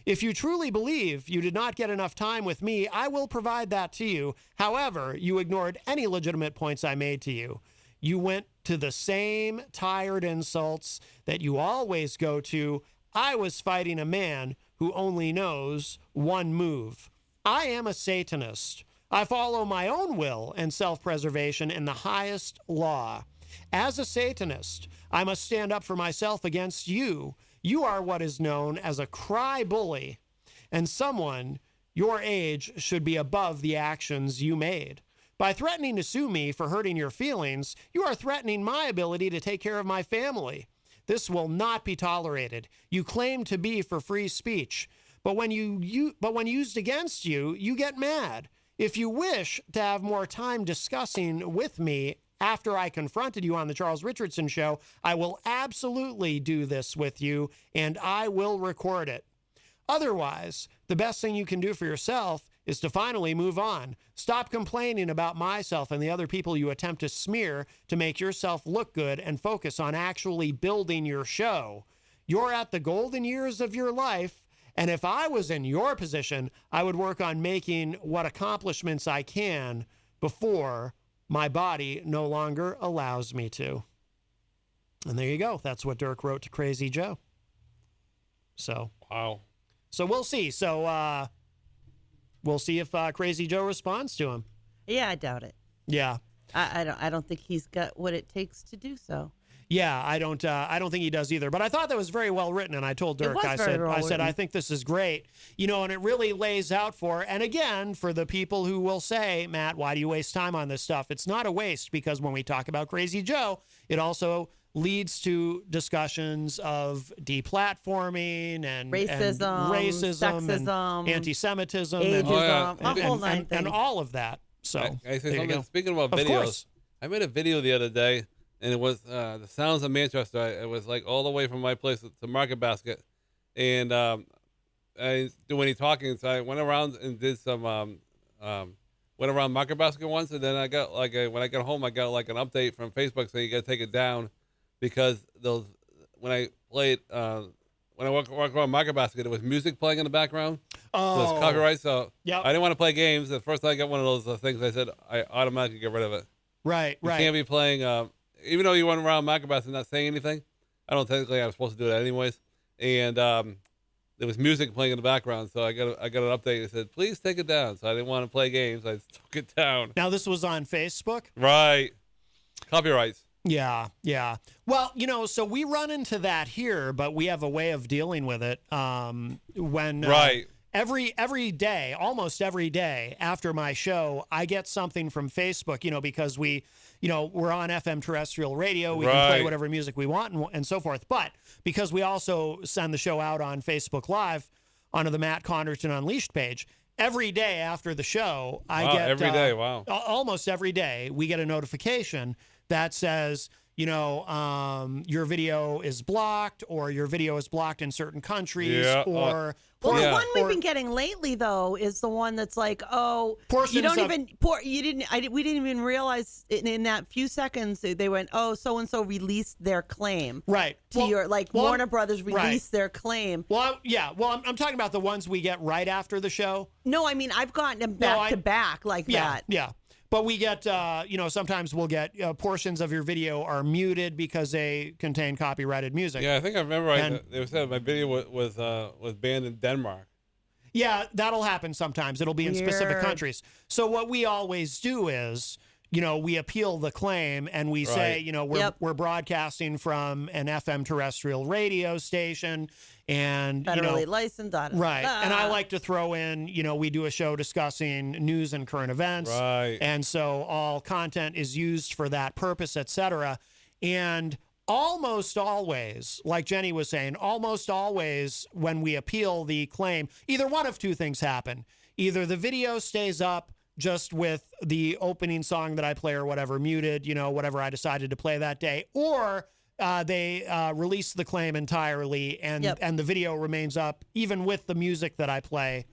If you truly believe you did not get enough time with me, I will provide that to you. However, you ignored any legitimate points I made to you. You went to the same tired insults that you always go to. I was fighting a man who only knows one move. I am a Satanist. I follow my own will and self-preservation in the highest law. As a Satanist, I must stand up for myself against you. You are what is known as a cry bully, and someone your age should be above the actions you made. By threatening to sue me for hurting your feelings, you are threatening my ability to take care of my family. This will not be tolerated. You claim to be for free speech, but when used against you, you get mad. If you wish to have more time discussing with me after I confronted you on the Charles Richardson show, I will absolutely do this with you, and I will record it. Otherwise, the best thing you can do for yourself is to finally move on. Stop complaining about myself and the other people you attempt to smear to make yourself look good and focus on actually building your show. You're at the golden years of your life, and if I was in your position, I would work on making what accomplishments I can before my body no longer allows me to. And there you go. That's what Dirk wrote to Crazy Joe. So. Wow. So we'll see. So we'll see if Crazy Joe responds to him. Yeah, I doubt it. Yeah. I don't think he's got what it takes to do so. Yeah, I don't think he does either. But I thought that was very well written, and I told Dirk, I said, I think this is great, and it really lays out and again, for the people who will say, Matt, why do you waste time on this stuff? It's not a waste, because when we talk about Crazy Joe, it also leads to discussions of deplatforming and racism, sexism, and anti-Semitism, ageism, and all of that. So, I say something. Speaking about videos, I made a video the other day. And it was the Sounds of Manchester. It was like all the way from my place to Market Basket. And I didn't do any talking. So I went around and did some, went around Market Basket once. And then I got when I got home, I got like an update from Facebook saying you got to take it down because when I played, when I walk around Market Basket, there was music playing in the background. Oh. So it's copyright. So yep. I didn't want to play games. The first time I got one of those things, I said I automatically get rid of it. Right. You can't be playing. Even though you went around Market Basket and not saying anything, I don't technically I was supposed to do that anyways. And there was music playing in the background, so I got an update that said, please take it down. So I didn't want to play games. I took it down. Now this was on Facebook? Right. Copyrights. Yeah. Well, so we run into that here, but we have a way of dealing with it. When right. Every day, almost every day after my show, I get something from Facebook, because we're on FM terrestrial radio. We can play whatever music we want and so forth. But because we also send the show out on Facebook Live onto the Matt Connarton Unleashed page, every day after the show, I get every day. Wow. Almost every day, we get a notification that says, your video is blocked, or your video is blocked in certain countries, or the one we've been getting lately though is the one that's like, we didn't even realize in that few seconds they went, so and so released their claim, right? Warner Brothers released their claim. Well, I'm talking about the ones we get right after the show. No, I mean I've gotten them back to back like that. Yeah. But we get, sometimes we'll get portions of your video are muted because they contain copyrighted music. Yeah, I think I remember they said my video was banned in Denmark. Yeah, that'll happen sometimes. It'll be in specific countries. So what we always do is, we appeal the claim and we say, we're broadcasting from an FM terrestrial radio station and, federally licensed. Right. And I like to throw in, we do a show discussing news and current events. Right. And so all content is used for that purpose, et cetera. And almost always, like Jenny was saying, almost always when we appeal the claim, either one of two things happen. Either the video stays up just with the opening song that I play or whatever muted, whatever I decided to play that day, or they release the claim entirely and the video remains up even with the music that I play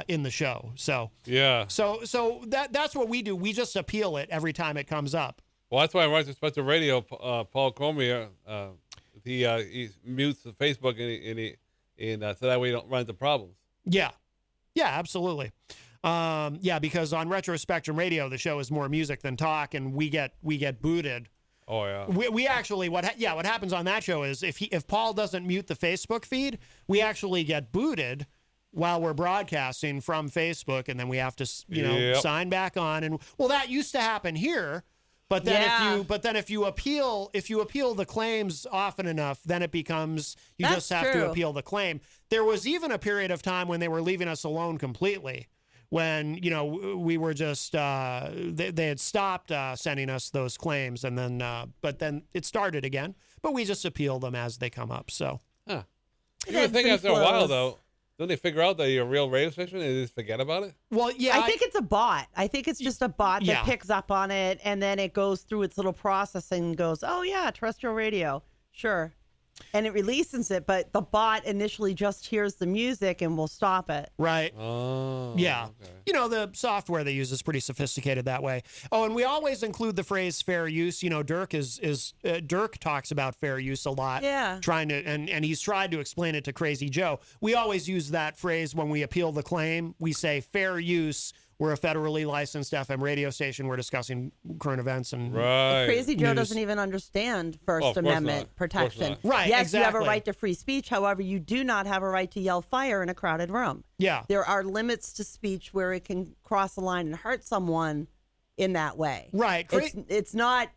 in the show. So yeah. So that's what we do. We just appeal it every time it comes up. Well, that's why I write to Special Radio. Paul Cormier, he mutes the Facebook and so that way you don't run into problems. Yeah, absolutely. Because on Retro Spectrum Radio, the show is more music than talk, and we get booted. Oh yeah. We actually what happens on that show is if Paul doesn't mute the Facebook feed, we actually get booted while we're broadcasting from Facebook, and then we have to sign back on. And that used to happen here. But then if you appeal the claims often enough, then it becomes you just have to appeal the claim. There was even a period of time when they were leaving us alone completely, when we were just they had stopped sending us those claims, and then but then it started again. But we just appeal them as they come up. So, you would think after a while though. Don't they figure out that you're a real radio station and they just forget about it? Well, yeah. I think it's a bot. I think it's just a bot that picks up on it, and then it goes through its little processing and goes, oh, yeah, terrestrial radio. Sure. And it releases it, but the bot initially just hears the music and will stop it. Right. Oh. Yeah. Okay. The software they use is pretty sophisticated that way. Oh, and we always include the phrase fair use. Dirk talks about fair use a lot. Yeah. Trying to, and he's tried to explain it to Crazy Joe. We always use that phrase when we appeal the claim. We say fair use. We're a federally licensed FM radio station. We're discussing current events and Crazy Joe news. Doesn't even understand First Amendment protection. Right, yes, exactly. You have a right to free speech. However, you do not have a right to yell fire in a crowded room. Yeah. There are limits to speech where it can cross a line and hurt someone in that way. Right. It's not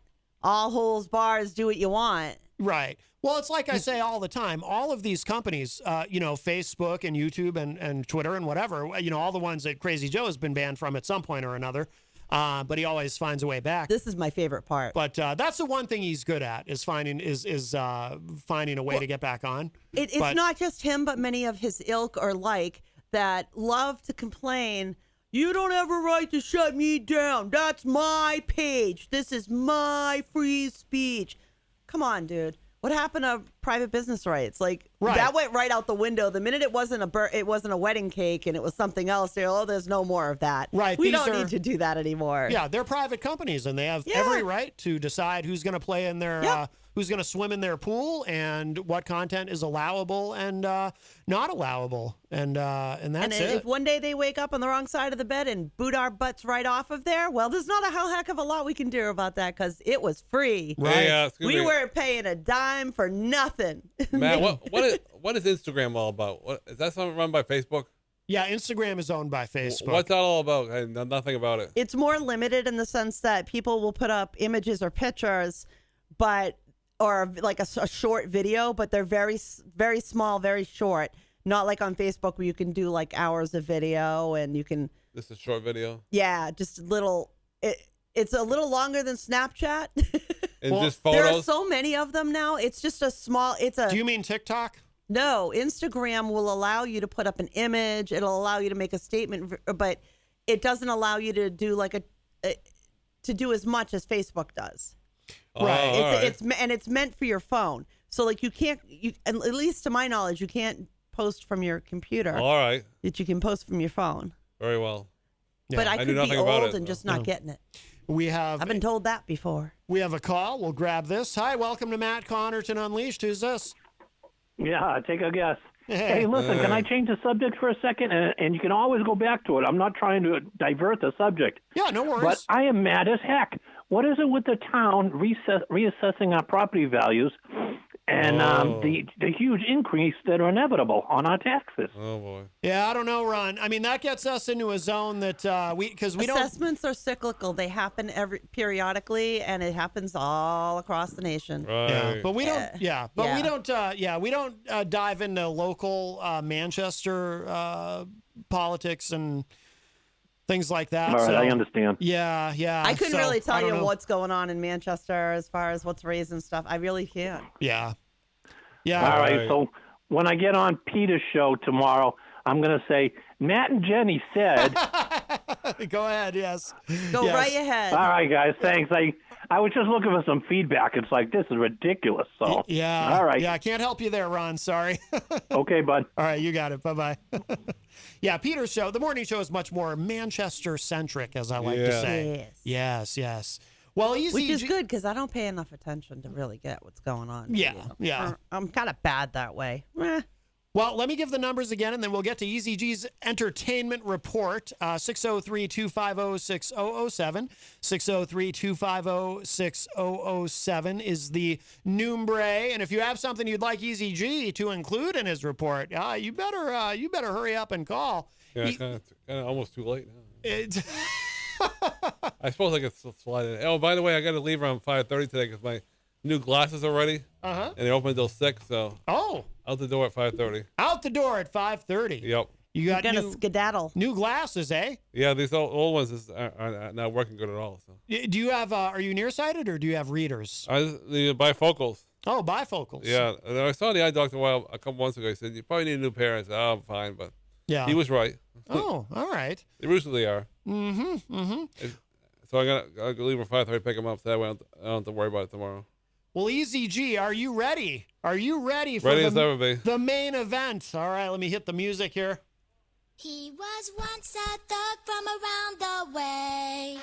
all holes bars, do what you want. Right. Well, it's like I say all the time, all of these companies, Facebook and YouTube and Twitter and whatever, all the ones that Crazy Joe has been banned from at some point or another, but he always finds a way back. This is my favorite part. But that's the one thing he's good at is finding a way to get back on. It's not just him, but many of his ilk or like that love to complain. You don't have a right to shut me down. That's my page. This is my free speech. Come on, dude. What happened to private business rights? That went right out the window. The minute it wasn't a wedding cake and it was something else, there's no more of that. Right. We don't need to do that anymore. Yeah, they're private companies and they have every right to decide who's going to play in their who's going to swim in their pool and what content is allowable and not allowable. And that's it. If one day they wake up on the wrong side of the bed and boot our butts right off of there, well, there's not a heck of a lot we can do about that because it was free. Right. Yeah, we weren't paying a dime for nothing. Matt, what is Instagram all about? Is that something run by Facebook? Yeah, Instagram is owned by Facebook. What's that all about? I know nothing about it. It's more limited in the sense that people will put up images or pictures, or like a short video, but they're very, very small, very short. Not like on Facebook where you can do like hours of video and you can. This is a short video. Yeah, just little. It's a little longer than Snapchat. And just photos. There are so many of them now. It's just a small. Do you mean TikTok? No, Instagram will allow you to put up an image. It'll allow you to make a statement, but it doesn't allow you to do to do as much as Facebook does. Right. It's meant for your phone. So like you can't, at least to my knowledge, you can't post from your computer. All right. That you can post from your phone. Very well. Yeah. But I could be old and just not getting it. I've been told that before. We have a call. We'll grab this. Hi, welcome to Matt Connarton Unleashed. Who's this? Yeah, take a guess. Hey, listen, can I change the subject for a second? And you can always go back to it. I'm not trying to divert the subject. Yeah, no worries. But I am mad as heck. What is it with the town reassessing our property values and the huge increase that are inevitable on our taxes. Oh boy. Yeah, I don't know, Ron. I mean, that gets us into a zone that we don't. Assessments are cyclical. They happen periodically, and it happens all across the nation. Right. Yeah, but we don't. Yeah, but Yeah. we don't. We don't dive into local Manchester politics and things like that. All right, so, I understand. Yeah, yeah. I couldn't so, really tell I don't you know. what's going on in Manchester as far as what's raised and stuff. I really can't. Yeah. Yeah. All right, Right. so when I get on Peter's show tomorrow, I'm going to say, Matt and Jenny said. Go ahead. Yes. Go Yes. right ahead. All right, guys, thanks. I was just looking for some feedback. It's like, this is ridiculous. So, Yeah. all right. Yeah, I can't help you there, Ron. Sorry. Okay, bud. All right, you got it. Bye-bye. Yeah, Peter's show, the morning show is much more Manchester-centric, as I like to Yeah. say. Yes. Well, Eazy-G. Which is good because I don't pay enough attention to really get what's going on. Yeah, yeah. I'm kind of bad that way. Well, let me give the numbers again, and then we'll get to Eazy-G's entertainment report. 603-250-6007. 603-250-6007 is the numbre. And if you have something you'd like Eazy-G to include in his report, you better hurry up and call. Yeah, kind of almost too late now. It- I suppose I could slide in. Oh, by the way, I got to leave around 5:30 today because my new glasses are ready, and they open until 6. So out the door at 5:30. Out the door at 5:30. Yep. You got You're gonna new, skedaddle. new glasses, eh? Yeah, these old ones are not working good at all. So Do you have? Are you nearsighted or do you have readers? the bifocals. Oh, bifocals. Yeah, and I saw the eye doctor a couple months ago. He said you probably need a new pair. I said, oh, I'm fine, but Yeah. he was right. Oh, all right. They usually are. Mm-hmm. So I gotta leave at 5:30, pick them up. So that way I don't have to worry about it tomorrow. Well, Eazy-G, are you ready? Are you ready for Ready as ever be. the main event? All right, let me hit the music here. He was once a thug from around the way.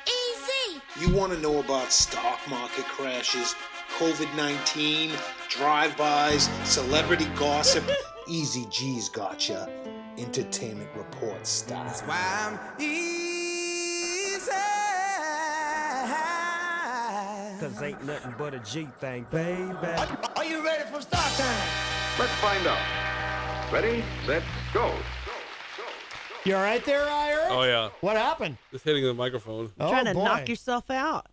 Easy. You want to know about stock market crashes, COVID-19, drive-bys, celebrity gossip? Eazy-G's gotcha. Entertainment report style. I'm easy. Cause ain't nothing but a G thing, baby. Are you ready for start time? Let's find out. Ready, set, go. You all right there, Ira? Oh yeah. What happened? Just hitting the microphone. Oh, Trying to boy. knock yourself out.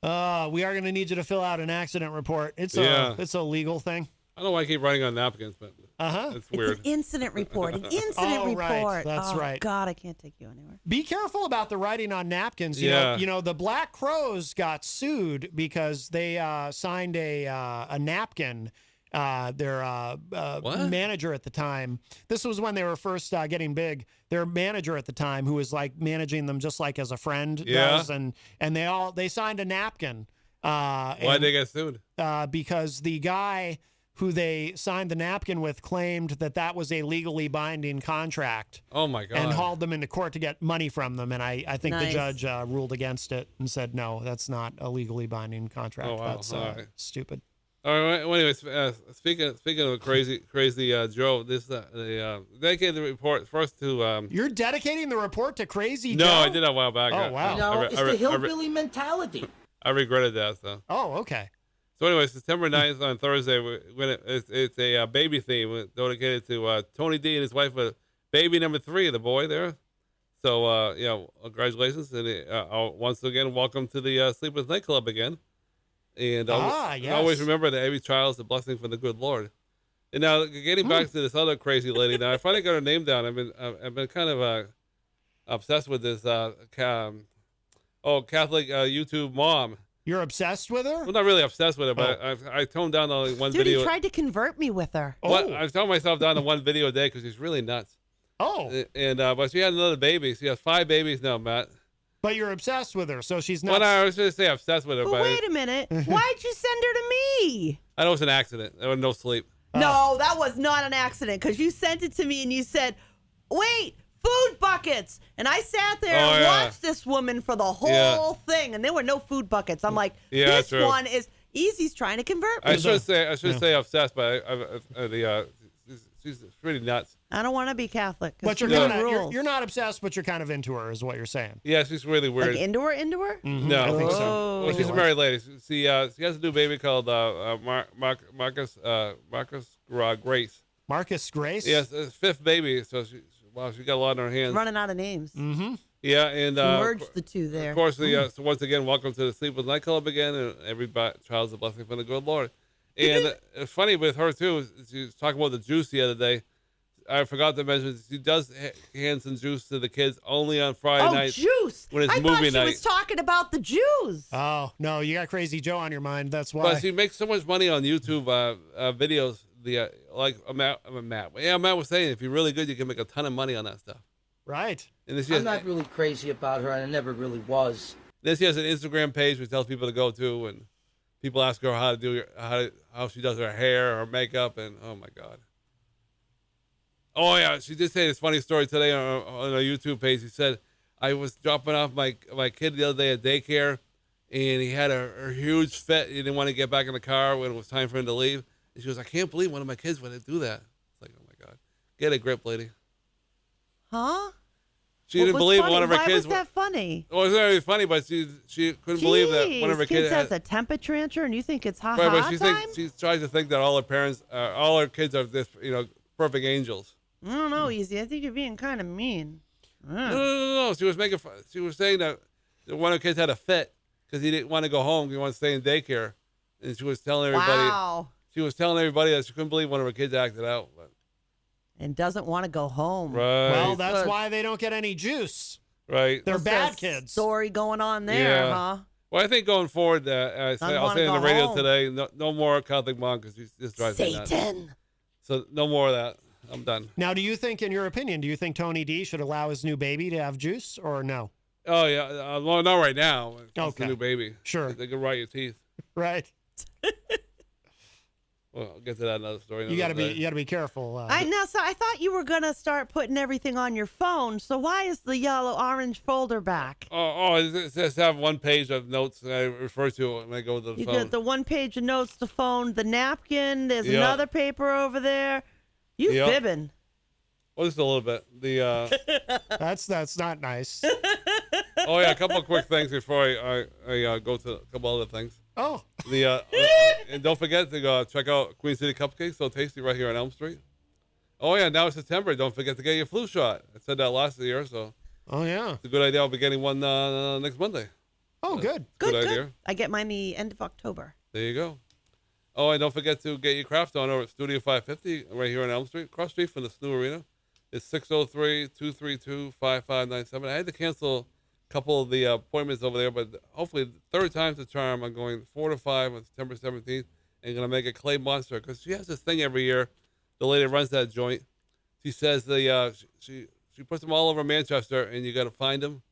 We are going to need you to fill out an accident report. It's Yeah. a legal thing. I don't know why I keep writing on napkins, but it's It's weird. an incident report. An incident Oh, right. report. That's oh, right. God, I can't take you anywhere. Be careful about the writing on napkins. Yeah. You know, the Black Crows got sued because they signed a napkin. Their manager at the time. This was when they were first getting big. Their manager at the time, who was like managing them just like as a friend does, and they signed a napkin. Why'd they get sued? Because the guy who they signed the napkin with claimed that was a legally binding contract. Oh my God. And hauled them into court to get money from them. And I think the Nice. judge ruled against it and said, no, that's not a legally binding contract. Oh, wow. That's All right. stupid. All right. Well, anyways, speaking of crazy Joe, this dedicated the report first to. You're dedicating the report to Crazy No, Joe? I did that a while back. Oh, wow. No, it's the hillbilly mentality. I regretted that. So. Oh, okay. So anyway, September 9th on Thursday, it's a baby theme dedicated to Tony D and his wife, baby number 3, the boy there. So congratulations, and once again, welcome to the Sleepless Night Club again. And yes. always remember that every child is a blessing from the good Lord. And now getting back to this other crazy lady, now I finally got her name down. I've been kind of obsessed with this Catholic YouTube mom. You're obsessed with her? Well, not really obsessed with her, but I toned down to only one Dude, video. he tried to convert me with her. I toned myself down to one video a day because she's really nuts. Oh. And but she had another baby. She has 5 babies now, Matt. But you're obsessed with her, so she's not. Well, I was going to say obsessed with her, But but wait a minute. Why'd you send her to me? I know it was an accident. There was no sleep. No, that was not an accident because you sent it to me and you said, wait, food buckets. And I sat there and watched this woman for the whole thing, and there were no food buckets. I'm like, this true. one is Easy's trying to convert me. I should say obsessed, but she's pretty nuts. I don't want to be Catholic. But you're kind kind of of you're not obsessed, but you're kind of into her, is what you're saying. Yeah, she's really weird. like into her. No, I think so. Oh. Well, she's a married lady. She has a new baby called Marcus Grace. Marcus Grace. Yes, fifth baby. So she got a lot on her hands. Running out of names. Mm-hmm. Yeah, and Merge the two there. of course, so once again, welcome to the Sleepless Nightclub again, and every child's a blessing from the good Lord. And it's funny with her too. She was talking about the juice the other day. I forgot to mention she does hand some juice to the kids only on Friday night. Juice! When it's I movie thought she night. was talking about the Jews. Oh no, you got Crazy Joe on your mind. That's why. But she makes so much money on YouTube videos. Matt was saying, if you're really good, you can make a ton of money on that stuff. Right. And then I'm not really crazy about her, and I never really was. Then she has an Instagram page which tells people to go to, and people ask her how she does her hair, her makeup, and oh my God. Oh yeah, she did say this funny story today on her YouTube page. She said, I was dropping off my kid the other day at daycare, and he had a huge fit. He didn't want to get back in the car when it was time for him to leave. And she goes, I can't believe one of my kids would do that. It's like, oh my God, get a grip, lady. Huh? She didn't believe funny? one of her Why kids. was that funny? Well, it's not really funny, but she couldn't believe that one of her kids has a temper tantrum, and you think it's Right, but time? she tries to think that all her kids are this, perfect angels. I don't know, Easy. I think you're being kind of mean. No. She was making fun. She was saying that one of the kids had a fit because he didn't want to go home. He wanted to stay in daycare, and she was telling everybody. Wow. She was telling everybody that she couldn't believe one of her kids acted out. But. And doesn't want to go home. Right. Well, that's why they don't get any juice. Right. They're What's bad that kids. Story going on there, huh? Well, I think going forward, I'll say on the radio today, no more Catholic mom because she just drives me nuts. Satan. So no more of that. I'm done. Now, do you think, in your opinion, Tony D should allow his new baby to have juice or no? Oh yeah, well, not right now. It's Okay. a new baby. Sure. They can rot your teeth. Right. Well, I'll get to that another story. You gotta be careful. So I thought you were gonna start putting everything on your phone. So why is the yellow orange folder back? It says have one page of notes that I refer to when I go to the You phone. got the one page of notes, the phone, the napkin. There's Yeah. another paper over there. You Yeah. fibbing? Well, just a little bit. That's not nice. Oh yeah, a couple of quick things before I go to a couple other things. Oh. And don't forget to go check out Queen City Cupcakes, so tasty, right here on Elm Street. Oh yeah, now it's September. Don't forget to get your flu shot. I said that last year, so. Oh yeah. It's a good idea. I'll be getting one next Monday. Oh, good. Good idea. I get mine the end of October. There you go. Oh, and don't forget to get your craft on over at Studio 550 right here on Elm Street, cross street from the Snoo Arena. It's 603-232-5597. I had to cancel a couple of the appointments over there, but hopefully third time's the charm. I'm going 4 to 5 on September 17th and going to make a clay monster because she has this thing every year. The lady that runs that joint. She says she puts them all over Manchester, and you got to find them.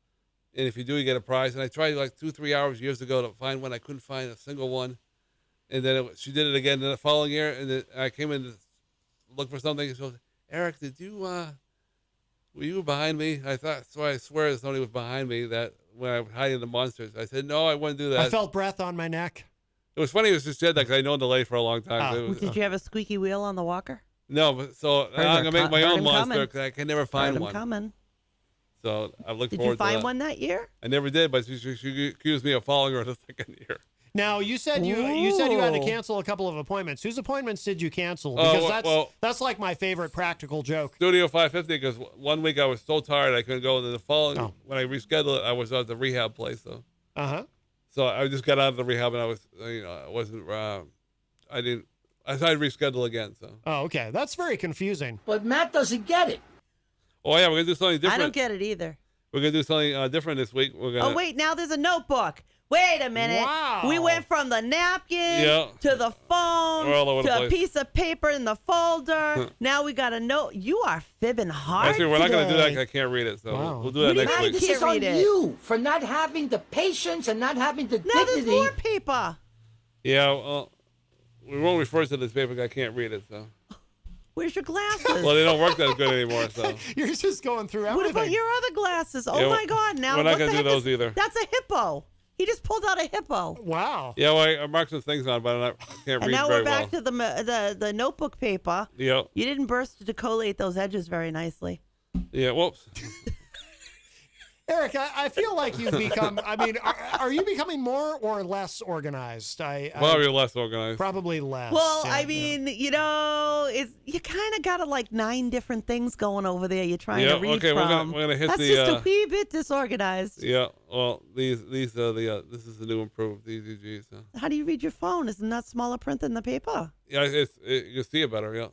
And if you do, you get a prize. And I tried like 2-3 hours years ago to find one. I couldn't find a single one. And then she did it again the following year, and then I came in to look for something. And she goes, Eric, were you behind me? I swear somebody was behind me that when I was hiding the monsters. I said, no, I wouldn't do that. I felt breath on my neck. It was funny it was just said that because I known the lady for a long time. Oh. Did you have a squeaky wheel on the walker? No, but so now I'm going to make my own monster because I can never find one. Coming. So I look Did forward you find to that. one that year? I never did, but she accused me of following her the second year. Now you said you had to cancel a couple of appointments. Whose appointments did you cancel? Because that's like my favorite practical joke. Studio 550 because one week I was so tired I couldn't go, and then the following when I rescheduled it I was at the rehab place. So so I just got out of the rehab and I was I decided to reschedule again. So okay, that's very confusing. But Matt doesn't get it. Oh yeah, we're gonna do something different. I don't get it either. We're gonna do something different this week. We're gonna. Oh wait, now there's a notebook. Wait a minute. Wow. We went from the napkin to the phone We're all over the to a place. piece of paper in the folder. Now we got a note. You are fibbing hard. Actually, we're not going to do that today. because I can't read it. So Wow. we'll do that next week. This is on you for not having the patience and not having the Now there's dignity. more paper. Yeah, well, we won't refer to this paper because I can't read it. So. Where's your glasses? Well, they don't work that good anymore. So. You're just going through What everything. about your other glasses? Oh Yeah, my God! Now we're not what gonna the do heck those is- either. That's a hippo. He just pulled out a hippo. Wow. Yeah, well, I marked some things on, but I can't And read now very we're back well. to the notebook paper. Yeah. You didn't burst to collate those edges very nicely. Yeah, whoops. Eric, I feel like you've become, I mean, are you becoming more or less organized? Probably less organized. Probably less. Well, yeah, I mean, you kind of got like 9 different things going over there. You're trying to read okay, from. we're gonna hit That's the. just a wee bit disorganized. Yeah, well, these are the. This is the new improved Eazy-G. So. How do you read your phone? Isn't that smaller print than the paper? Yeah, you can see it better. Yeah.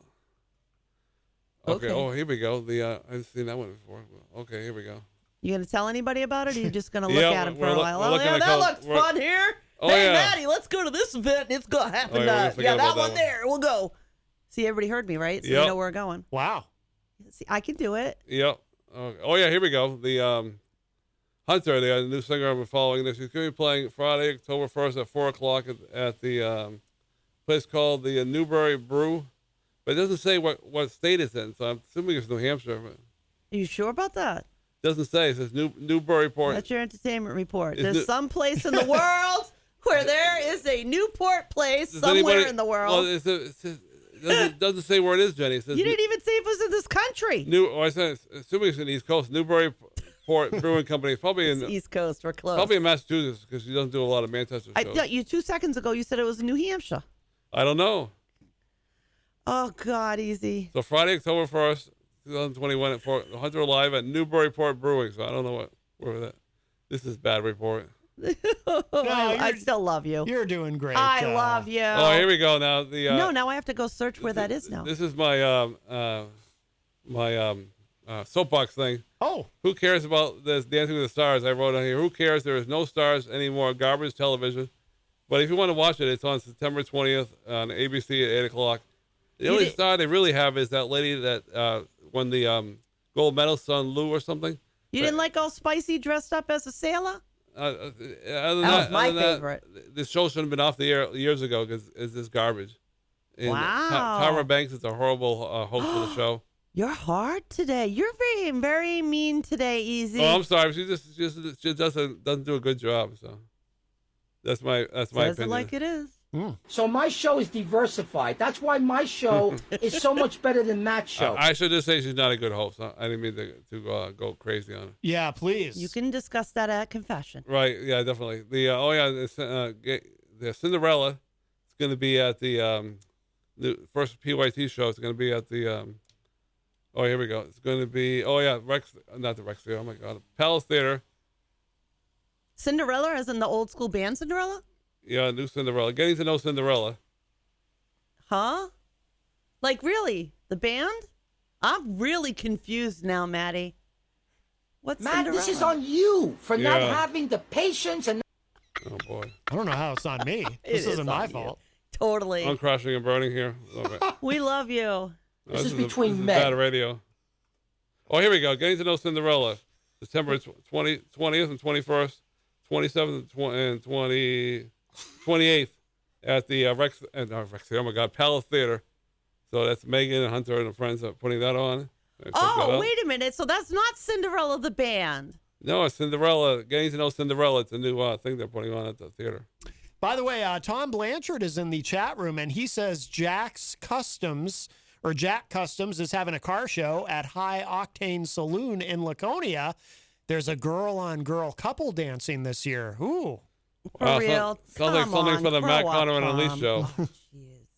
Okay. Oh, here we go. I haven't seen that one before. Okay, here we go. You gonna tell anybody about it, or you just gonna look at him for a while? We're looking at that looks fun here. Oh, hey, yeah. Maddie, let's go to this event. It's gonna happen. yeah, That one there. We'll go. See, everybody heard me, right? So you know where we're going. Wow. See, I can do it. Yep. Oh yeah, here we go. The Hunter, the new singer I'm following this. He's going to be playing Friday, October 1st at 4:00 at the place called the Newbury Brew, but it doesn't say what state it's in. So I'm assuming it's New Hampshire. But Are you sure about that? doesn't say. It says Newburyport. That's your entertainment report. Is There's it- some place in the world where there is a Newport place somewhere in the world. Well, it doesn't say where it is, Jenny. It says You didn't even say if it was in this country. I said, assuming it's in the East Coast, Newburyport Brewing Company. It's probably in East Coast. We're close. Probably in Massachusetts because she doesn't do a lot of Manchester shows. You 2 seconds ago you said it was in New Hampshire. I don't know. Oh God, easy. So Friday, October 1st, 2021 at Hunter Live at Newburyport Brewing. So I don't know where that. This is bad report. I still love you. You're doing great. I love you. Oh, here we go now. The now I have to go search where that is now. This is my soapbox thing. Oh. Who cares about this Dancing with the Stars? I wrote on here. Who cares? There is no stars anymore. Garbage television. But if you want to watch it, it's on September 20th on ABC at 8 o'clock. The only star they really have is that lady that won the gold medal, Sun Lu or something. You didn't like all spicy dressed up as a sailor? Other than That was my favorite. The show should have been off the air years ago because it's this garbage. And Wow. Tyra Banks is a horrible host of the show. You're hard today. You're very, very mean today, Easy. Oh, I'm sorry. She doesn't do a good job. So that's my Says opinion. it like it is. So my show is diversified. That's why my show is so much better than Matt's show. I should just say she's not a good host. I didn't mean to go crazy on her. Yeah, please. You can discuss that at confession. Right? Yeah, definitely. The Cinderella. It's going to be at the first PYT show. It's going to be at the. Oh, here we go. It's going to be. Oh yeah, not the Rex Theater. Oh my God, Palace Theater. Cinderella, as in the old school band Cinderella? Yeah, new Cinderella. Getting to know Cinderella. Huh? Like, really? The band? I'm really confused now, Maddie. What's Matt, Cinderella? this is on you for not Yeah. having the patience and. Oh boy. I don't know how it's on me. It This is isn't my on you. fault. Totally. I'm crashing and burning here. Okay. We love you. This is this between is men. bad radio. Oh, here we go. Getting to know Cinderella. September 20th and 21st, 27th and 28th at the Rex. Oh my God, Palace Theater. So that's Megan and Hunter and her friends are putting that on. Check that Oh, out. wait a minute. So that's not Cinderella the band. No, it's Cinderella. Getting to know Cinderella. It's a new thing they're putting on at the theater. By the way, Tom Blanchard is in the chat room, and he says Jack Customs is having a car show at High Octane Saloon in Laconia. There's a girl-on-girl couple dancing this year. Ooh. For real. Sounds like Come something on, for the Matt grow up, Connor and Elise Tom. show.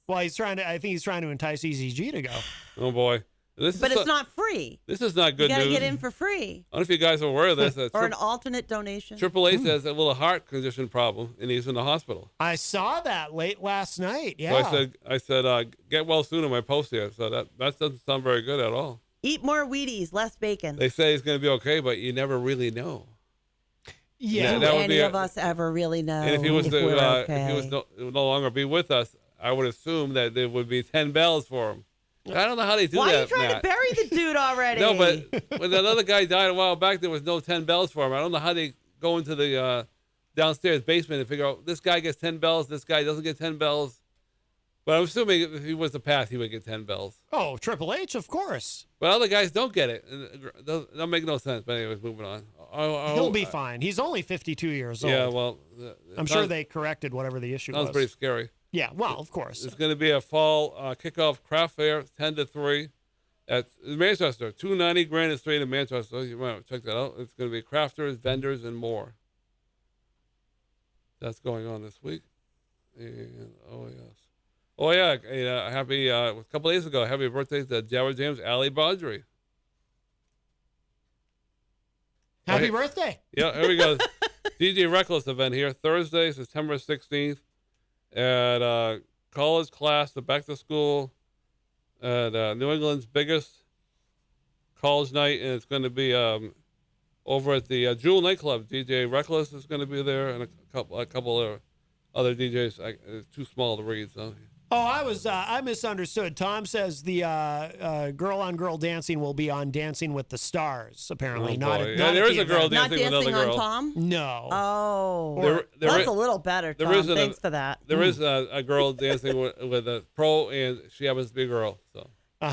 Well, I think he's trying to entice Eazy-G to go. Oh boy. But it's not free. This is not good You got to news. get in for free. I don't know if you guys are aware of this. Or an alternate donation. AAA says a little heart condition problem, and he's in the hospital. I saw that late last night. Yeah. So I said, get well soon in my post here. So that doesn't sound very good at all. Eat more Wheaties, less bacon. They say he's going to be okay, but you never really know. Yeah. Do any of us ever really know And if he was if we're okay? if he was no longer be with us, I would assume that there would be 10 bells for him. I don't know how they do Why that. are you trying Matt. to bury the dude already? No, but when another guy died a while back, there was no 10 bells for him. I don't know how they go into the downstairs basement and figure out this guy gets 10 bells, this guy doesn't get 10 bells. But I'm assuming if he was the path, he would get 10 bells. Oh, Triple H, of course. But other guys don't get it. That'll make no sense. But anyways, moving on. He'll be fine. He's only 52 years old. Yeah, well. I'm sure they corrected whatever the issue was. Sounds pretty scary. Yeah, well, of course. It's going to be a fall kickoff craft fair, 10 to 3 at Manchester. 290 Granite Street in Manchester. You might check that out. It's going to be crafters, vendors, and more. That's going on this week. And, oh, yes. Oh, yeah. Happy, a couple days ago, happy birthday to Jared James, Ali Baudry. Happy birthday. Yeah, here we go. DJ Reckless event here, Thursday, September 16th at college class, the back to school at New England's biggest college night, and it's going to be over at the Jewel nightclub. DJ Reckless is going to be there, and a couple of other DJs. It's too small to read, so. Oh, I misunderstood. Tom says the girl-on-girl dancing will be on Dancing with the Stars, apparently. There is a girl dancing with another girl. On Tom? No. Oh. That's a little better, Tom. Thanks for that. There is a girl dancing with a pro, and she happens to be a girl. So.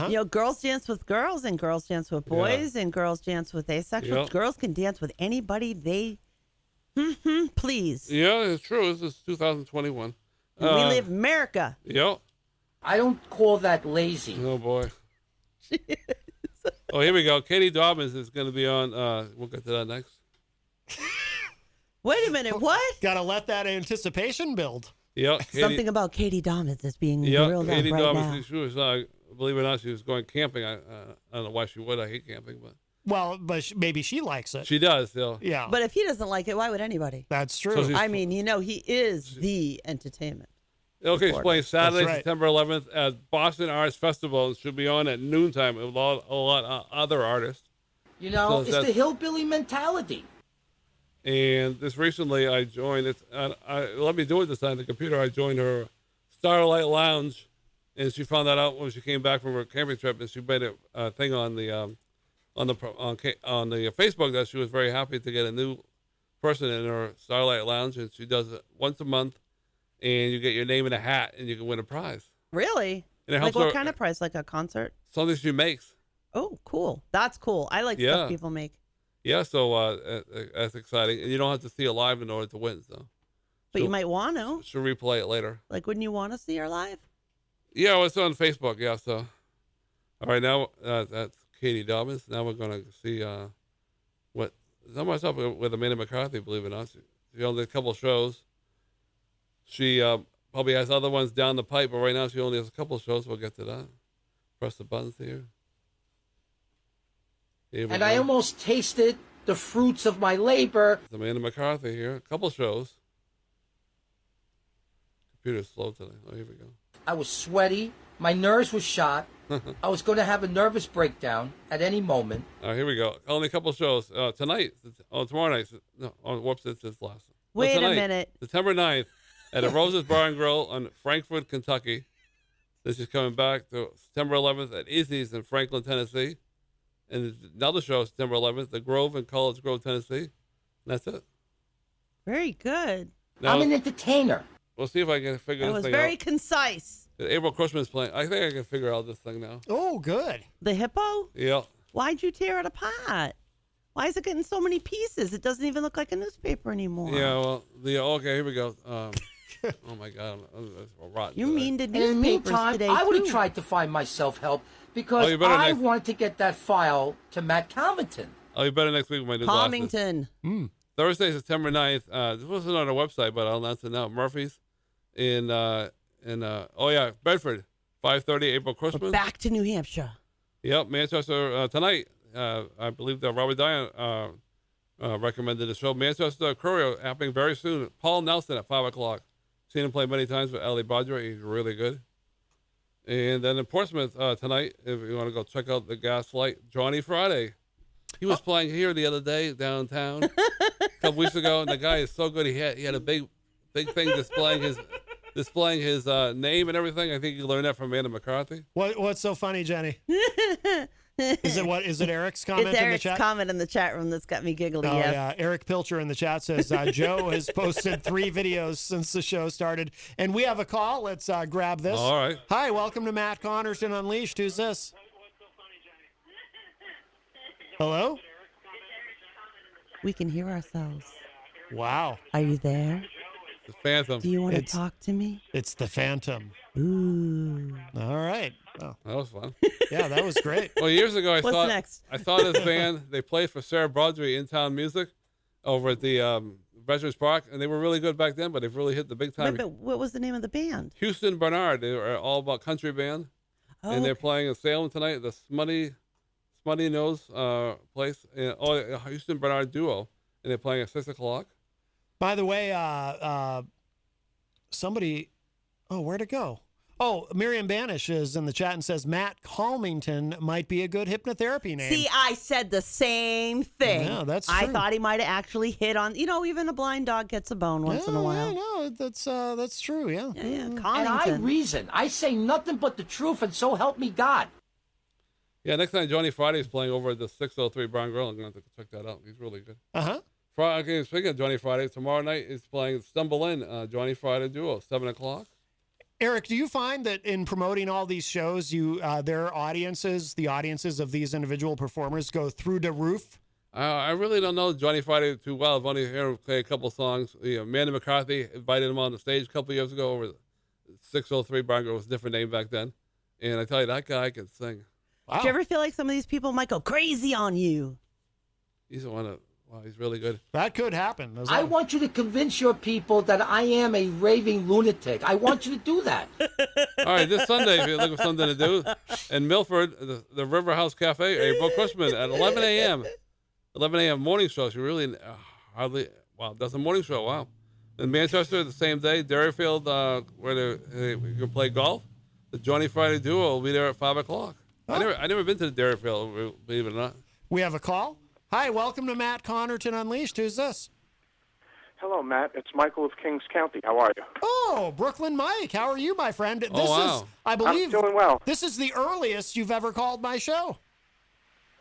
You know, girls dance with girls, and girls dance with boys, and girls dance with asexual. Yep. Girls can dance with anybody they please. Yeah, it's true. This is 2021. We live America. Yep. I don't call that lazy. Oh, boy. Oh, here we go. Katie Dobbins is going to be on. We'll get to that next. Wait a minute. What? Got to let that anticipation build. Yep. Something about Katie Dobbins is being grilled Katie up right Dobbins, now. she was, believe it or not, she was going camping. I don't know why she would. I hate camping, but. Well, but maybe she likes it. She does, though. Yeah. But if he doesn't like it, why would anybody? That's true. So I mean, you know, he is the entertainment. Okay, it's playing Saturday, right. September 11th at Boston Arts Festival. It should be on at noontime with a lot of other artists. You know, it's the hillbilly mentality. And this recently I joined it. Let me do it this time. The computer. I joined her Starlight Lounge, and she found that out when she came back from her camping trip, and she made a thing on the Facebook that she was very happy to get a new person in her Starlight Lounge, and she does it once a month, and you get your name in a hat, and you can win a prize. Really? And it Like helps what her, kind of prize? Like a concert? something she makes. Oh, cool. That's cool. I like stuff people make. Yeah, so that's exciting, and you don't have to see it live in order to win. So, But you might want to. She'll replay it later. Like, wouldn't you want to see her live? Yeah, well, it's on Facebook. Yeah, so all right, now that's Katie Dobbins. Now we're gonna see what not much up with Amanda McCarthy. Believe it or not, she only did a couple shows. She probably has other ones down the pipe, but right now she only has a couple shows. We'll get to that. Press the buttons here. And I almost tasted the fruits of my labor. It's Amanda McCarthy here. A couple shows. Computer's slow today. Oh, here we go. I was sweaty. My nerves were shot. I was going to have a nervous breakdown at any moment. All right, here we go. Only a couple shows. Tonight. Oh, tomorrow night. No, whoops, it's this last. Wait tonight, a minute. September 9th at the Roses Bar and Grill on Frankfort, Kentucky. This is coming back to September 11th at Easy's in Franklin, Tennessee. And another show, September 11th, the Grove in College Grove, Tennessee. And that's it. Very good. Now, I'm an entertainer. We'll see if I can figure That this was thing very out. concise. April Christmas playing. I think I can figure out this thing now. Oh, good. The hippo? Yeah. Why'd you tear it apart? Why is it getting so many pieces? It doesn't even look like a newspaper anymore. Yeah, well, okay, here we go. Oh, my God. I'm rotten You today. mean the And in newspapers the meantime, today, I would have too. tried to find my self-help because you better I next- wanted to get that file to Matt Calverton. I'll be better next week with my new glasses. Palmington. Thursday, September 9th. This wasn't on our website, but I'll announce it now. Murphy's in Bedford. 5:30 April Christmas. We're back to New Hampshire. Yep, Manchester tonight. I believe that Robert Dion recommended the show. Manchester Courier happening very soon. Paul Nelson at 5 o'clock. Seen him play many times with Ali Badger. He's really good. And then in Portsmouth tonight, if you want to go check out the Gaslight, Johnny Friday. He was playing here the other day downtown a couple weeks ago, and the guy is so good. He had a big thing displaying his name and everything. I think you learned that from Amanda McCarthy. What's so funny, Jenny? Is it Eric's comment It's in the Eric's chat? comment in the chat room that's got me giggling. Oh, Yes. yeah. Eric Pilcher in the chat says Joe has posted 3 videos since the show started. And we have a call. Let's grab this. All right. Hi, welcome to Matt Connarton Unleashed. Who's this? Hello? We can hear ourselves. Wow. Are you there? The Phantom. Do you want to talk to me? It's the Phantom. Ooh. All right. Oh. That was fun. Yeah, that was great. Well, years ago, I What's next? saw this band. They played for Sarah Broadway in Town Music over at the Veterans Park, and they were really good back then, but they've really hit the big time. Wait, but what was the name of the band? Houston Bernard. They were all about country band, and they're playing in Salem tonight at the Smutty Nose place. And, Houston Bernard Duo, and they're playing at 6 o'clock. By the way, somebody, where'd it go? Oh, Miriam Banish is in the chat and says Matt Calmington might be a good hypnotherapy name. See, I said the same thing. Yeah, that's I true. thought he might have actually hit on, even a blind dog gets a bone once in a while. No, that's true, yeah. Yeah, And I reason. I say nothing but the truth, and so help me God. Yeah, next time Johnny Friday is playing over at the 603 Brown Grill, I'm going to have to check that out. He's really good. Uh-huh. Okay, speaking of Johnny Friday, tomorrow night is playing Stumble In, Johnny Friday Duo, 7 o'clock. Eric, do you find that in promoting all these shows, their audiences, the audiences of these individual performers go through the roof? I really don't know Johnny Friday too well. I've only heard him play a couple songs. Manny McCarthy invited him on the stage a couple years ago over 603 Brown Grill. It was a different name back then. And I tell you, that guy can sing. Do you ever feel like some of these people might go crazy on you? He's the one that, he's really good. That could happen. I want you to convince your people that I am a raving lunatic. I want you to do that. All right, this Sunday, if you're looking for something to do, in Milford, the River House Cafe, April Cushman at 11 a.m. 11 a.m. morning show. She really that's a morning show. Wow. In Manchester, the same day, Derryfield, where you can play golf. The Johnny Friday Duo will be there at 5 o'clock. I never been to the Derryfield, believe it or not. We have a call. Hi, welcome to Matt Connarton Unleashed. Who's this? Hello, Matt. It's Michael of Kings County. How are you? Oh, Brooklyn Mike. How are you, my friend? This wow. is, I believe, I'm doing well. This is the earliest you've ever called my show.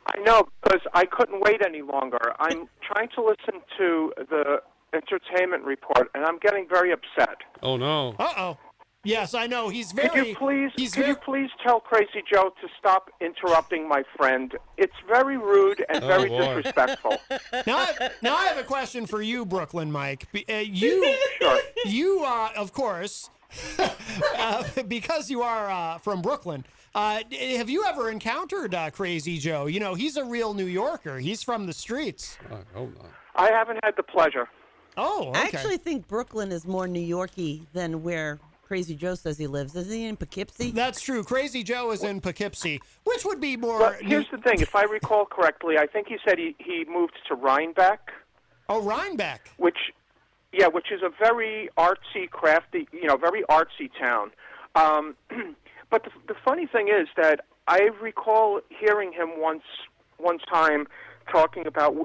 I know, because I couldn't wait any longer. I'm trying to listen to the entertainment report, and I'm getting very upset. Oh, no. Uh-oh. Yes, I know. He's very... Could you please tell Crazy Joe to stop interrupting my friend? It's very rude and very disrespectful. Now I have a question for you, Brooklyn Mike. You, of course, because you are from Brooklyn, have you ever encountered Crazy Joe? He's a real New Yorker. He's from the streets. I hope not. I haven't had the pleasure. Oh, okay. I actually think Brooklyn is more New Yorky than where Crazy Joe says he lives. Isn't he in Poughkeepsie? That's true. Crazy Joe is in Poughkeepsie, which would be more... Well, here's the thing. If I recall correctly, I think he said he moved to Rhinebeck. Oh, Rhinebeck. Which is a very artsy, crafty, very artsy town. But the funny thing is that I recall hearing him one time talking about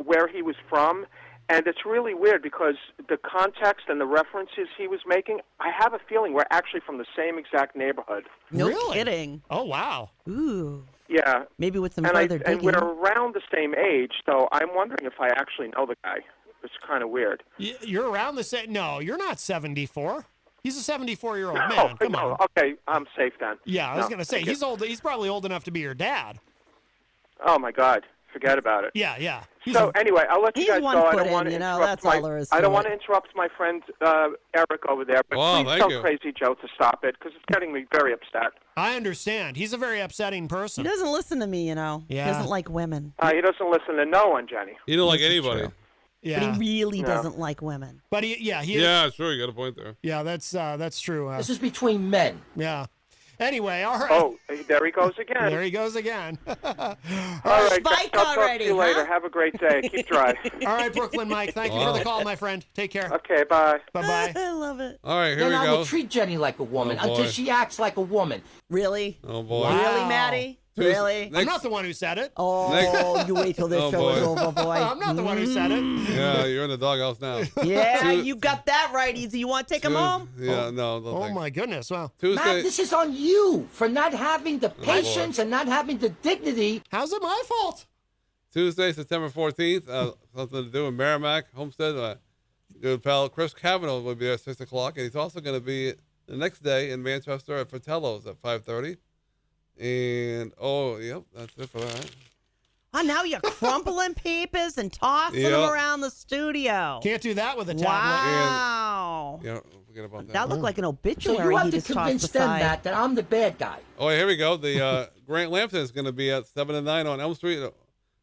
where he was from. And it's really weird because the context and the references he was making, I have a feeling we're actually from the same exact neighborhood. No kidding. Oh, wow. Ooh. Yeah. Maybe with some and further digging. And we're around the same age, so I'm wondering if I actually know the guy. It's kind of weird. You're around the same... No, you're not 74. He's a 74-year-old man. Come on. Okay, I'm safe then. Yeah, I was going to say, he's old. He's probably old enough to be your dad. Oh, my God. Forget about it. Yeah. So anyway, I'll let you guys go. I don't want to that's all there is to I don't it. want to interrupt my friend Eric over there, but please tell Crazy Joe to stop it because it's getting me very upset. I understand. He's a very upsetting person. He doesn't listen to me, Yeah. He doesn't like women. He doesn't listen to no one, Jenny. He don't like anybody. Yeah. But he really doesn't like women. But Yeah, sure, you got a point there. Yeah, that's true. This is between men. Yeah. Anyway, all right. Oh, there he goes again. There he goes again. All right, Spike I'll talk already, to you later. huh? Have a great day. Keep dry. All right, Brooklyn Mike, thank you for the call, my friend. Take care. Okay, bye. Bye-bye. I love it. All right, here Then we I go. will treat Jenny like a woman until she acts like a woman. Really? Oh, boy. Wow. Really, Maddie? Really? I'm not the one who said it. Oh, you wait till this Oh, show is boy. over, boy. I'm not the one who said it. Yeah, you're in the doghouse now. Yeah, you got that right, Easy. You want to take him home? Yeah, no. Oh my goodness! Wow. Tuesday. Matt, this is on you for not having the patience and not having the dignity. How's it my fault? Tuesday, September 14th. Something to do in Merrimack, Homestead. Good pal Chris Cavanaugh will be there at 6 o'clock, and he's also going to be the next day in Manchester at Fratello's at 5:30. And yep, that's it for that. Oh, now you're crumpling papers and tossing them around the studio. Can't do that with a tablet. Wow. Yeah, forget about that. That looked like an So obituary. you have he to just convince tossed them, aside. Matt, that I'm the bad guy. Oh, here we go. The Grant Lampton is going to be at 7 and 9 on Elm Street,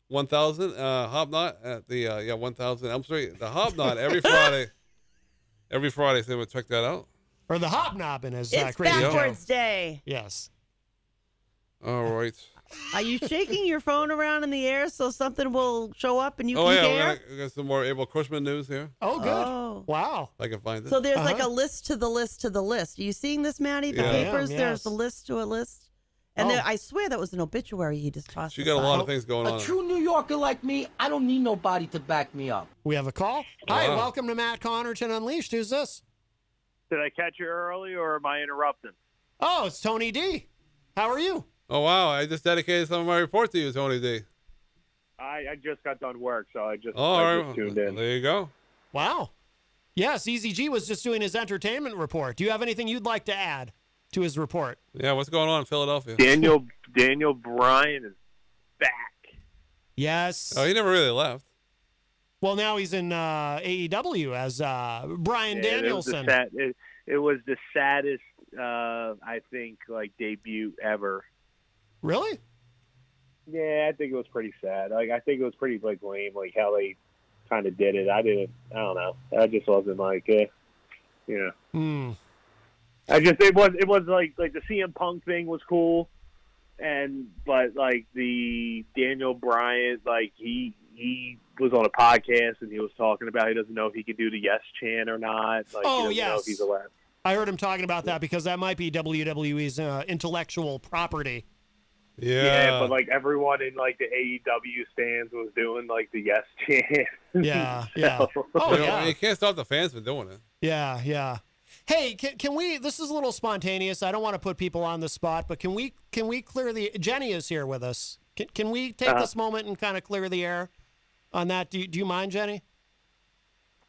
1000. Hobnot at the 1000 Elm Street. The Hobnot every Friday. Every Friday, so we'll check that out. Or the hobnobbing, as It's Crazy backwards Joe. day. Yes. All right. Are you shaking your phone around in the air so something will show up and you Oh, can yeah, hear? we got some more Abel Cushman news here. Oh, good. Oh. Wow. If I can find it. So there's like a list to the list to the list. Are you seeing this, Maddie? The Yeah. papers, Yes. there's a list to a list. And there, I swear that was an obituary he just tossed She got a lot of aside. things going A on. true New Yorker like me, I don't need nobody to back me up. We have a call. Hi, Wow. welcome to Matt Connarton Unleashed. Who's this? Did I catch you early, or am I interrupting? Oh, it's Tony D. How are you? Oh, wow. I just dedicated some of my report to you, Tony D. I just got done work, so I just tuned in. There you go. Wow. Yes, Eazy-G was just doing his entertainment report. Do you have anything you'd like to add to his report? Yeah, what's going on in Philadelphia? Daniel Bryan is back. Yes. Oh, he never really left. Well, now he's in AEW as Bryan Danielson. It was the saddest, I think, debut ever. Really? Yeah, I think it was pretty sad. I think it was pretty lame, how they kind of did it. I don't know. I just wasn't it was like the CM Punk thing was cool, but the Daniel Bryan, he was on a podcast and he was talking about he doesn't know if he could do the yes chant or not. He doesn't know if he's allowed. I heard him talking about that because that might be WWE's intellectual property. Yeah, but everyone in the AEW stands was doing the yes chant. Yeah, yeah. You can't stop the fans from doing it. Yeah, yeah. Hey, can we? This is a little spontaneous. I don't want to put people on the spot, but can we clear the? Jenny is here with us. Can we take this moment and kind of clear the air on that? Do you mind, Jenny?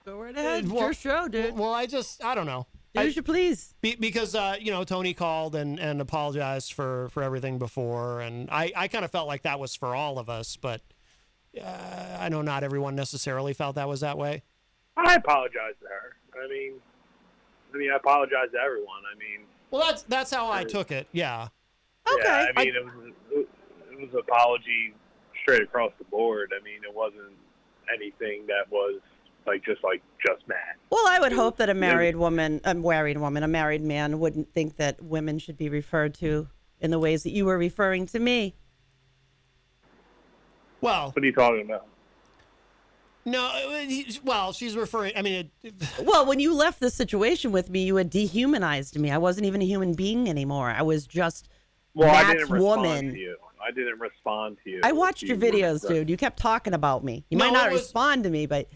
Go right ahead. It's your show, dude. Well, I don't know. Do as you please. Because Tony called and apologized for everything before, and I kind of felt like that was for all of us, but I know not everyone necessarily felt that was that way. I apologize to her. I mean, I apologize to everyone. Well, that's how I took it. Yeah. Okay. Yeah, it was an apology straight across the board. It wasn't anything that was just mad. Well, I would hope that a married man wouldn't think that women should be referred to in the ways that you were referring to me. Well, what are you talking about? No, she's referring. Well, when you left the situation with me, you had dehumanized me. I wasn't even a human being anymore. I was just Matt's woman. I didn't respond to you. I watched your videos, dude. You kept talking about me. You might not respond to me, but